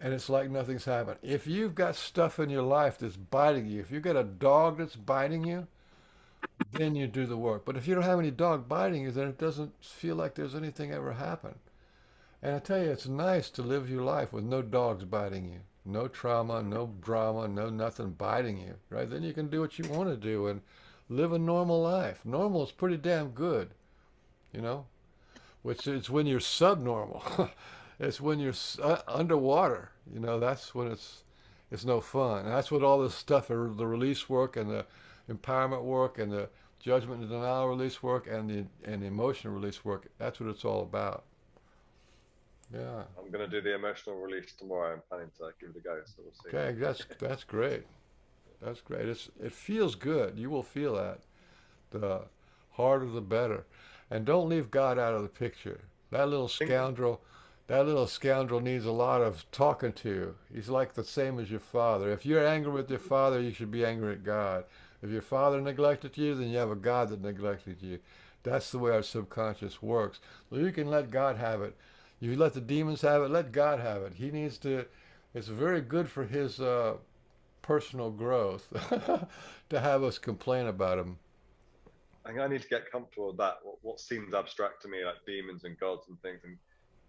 And it's like nothing's happened. If you've got stuff in your life that's biting you, if you've got a dog that's biting you, then you do the work. But if you don't have any dog biting you, then it doesn't feel like there's anything ever happened. And I tell you, it's nice to live your life with no dogs biting you, no trauma, no drama, no nothing biting you, right? Then you can do what you want to do and live a normal life. Normal is pretty damn good, you know? Which is when you're subnormal. It's when you're underwater, you know, that's when it's no fun. And that's what all this stuff, the release work and the empowerment work and the judgment and denial release work and the emotional release work, that's what it's all about. Yeah. I'm going to do the emotional release tomorrow. I'm planning to give it a go, so we'll see. Okay, that's great. That's great. It feels good. You will feel that. The harder the better. And don't leave God out of the picture. That little scoundrel needs a lot of talking to. He's like the same as your father. If you're angry with your father, you should be angry at God. If your father neglected you, then you have a God that neglected you. That's the way our subconscious works. So you can let God have it. You let the demons have it, let God have it. He needs to, it's very good for his personal growth to have us complain about him. I think I need to get comfortable with that. What seems abstract to me, like demons and gods and things, and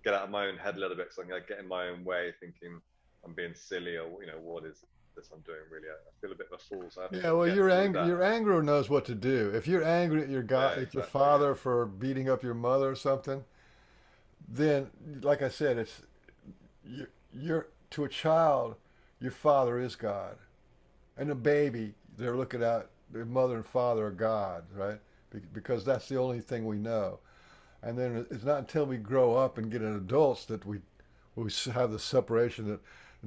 get out of my own head a little bit, so I can get in my own way, thinking I'm being silly, or what is this I'm doing really? I feel a bit of a fool. So I have to Yeah, well, get through that. your anger knows what to do. If you're angry at your God, Yeah, at your exactly, father for beating up your mother or something, then, like I said, it's you're to a child, your father is God, and a baby, they're looking at their mother and father are God, right? Because that's the only thing we know. And then it's not until we grow up and get in adults that we have the separation that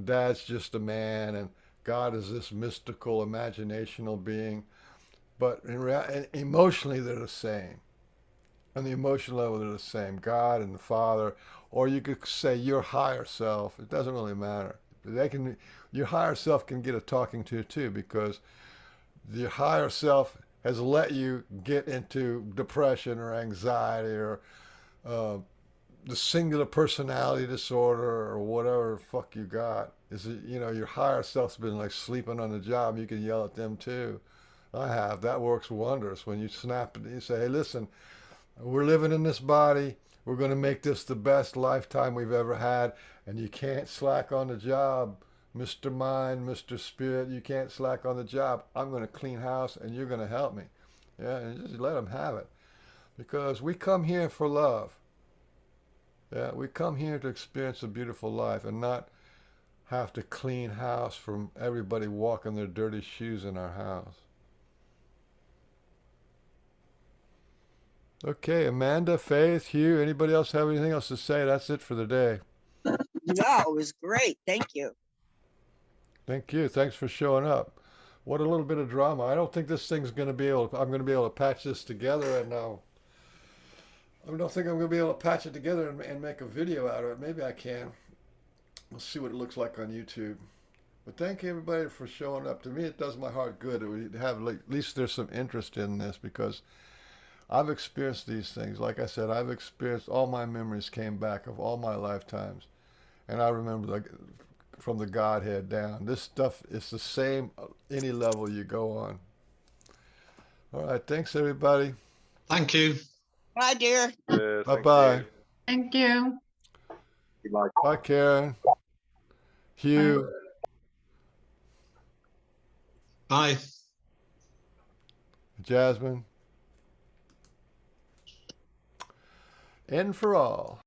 Dad's just a man and God is this mystical, imaginational being. But emotionally, they're the same. On the emotional level, they're the same. God and the Father, or you could say your higher self. It doesn't really matter. Your higher self can get a talking to too, because the higher self has let you get into depression or anxiety or uh, the singular personality disorder or whatever the fuck you got. Is it, your higher self's been like sleeping on the job. You can yell at them too. I have. That works wonders when you snap and you say, hey, listen, we're living in this body. We're going to make this the best lifetime we've ever had. And you can't slack on the job, Mr. Mind, Mr. Spirit. You can't slack on the job. I'm going to clean house and you're going to help me. Yeah, and just let them have it. Because we come here for love. Yeah, we come here to experience a beautiful life and not have to clean house from everybody walking their dirty shoes in our house. Okay, Amanda, Faith, Hugh, anybody else have anything else to say? That's it for the day. No, it was great. Thank you. Thank you. Thanks for showing up. What a little bit of drama. I don't think this thing's going to be able to, I'm going to be able to patch this together and now. I don't think I'm going to be able to patch it together and make a video out of it. Maybe I can. We'll see what it looks like on YouTube. But thank you everybody for showing up. To me, it does my heart good. We have at least there's some interest in this because I've experienced these things. Like I said, I've experienced all my memories came back of all my lifetimes. And I remember from the Godhead down. This stuff is the same any level you go on. All right. Thanks, everybody. Thank you. Bye, dear. Bye-bye. Thank you. Bye, Karen. Hugh. Bye. Jasmine. End for all.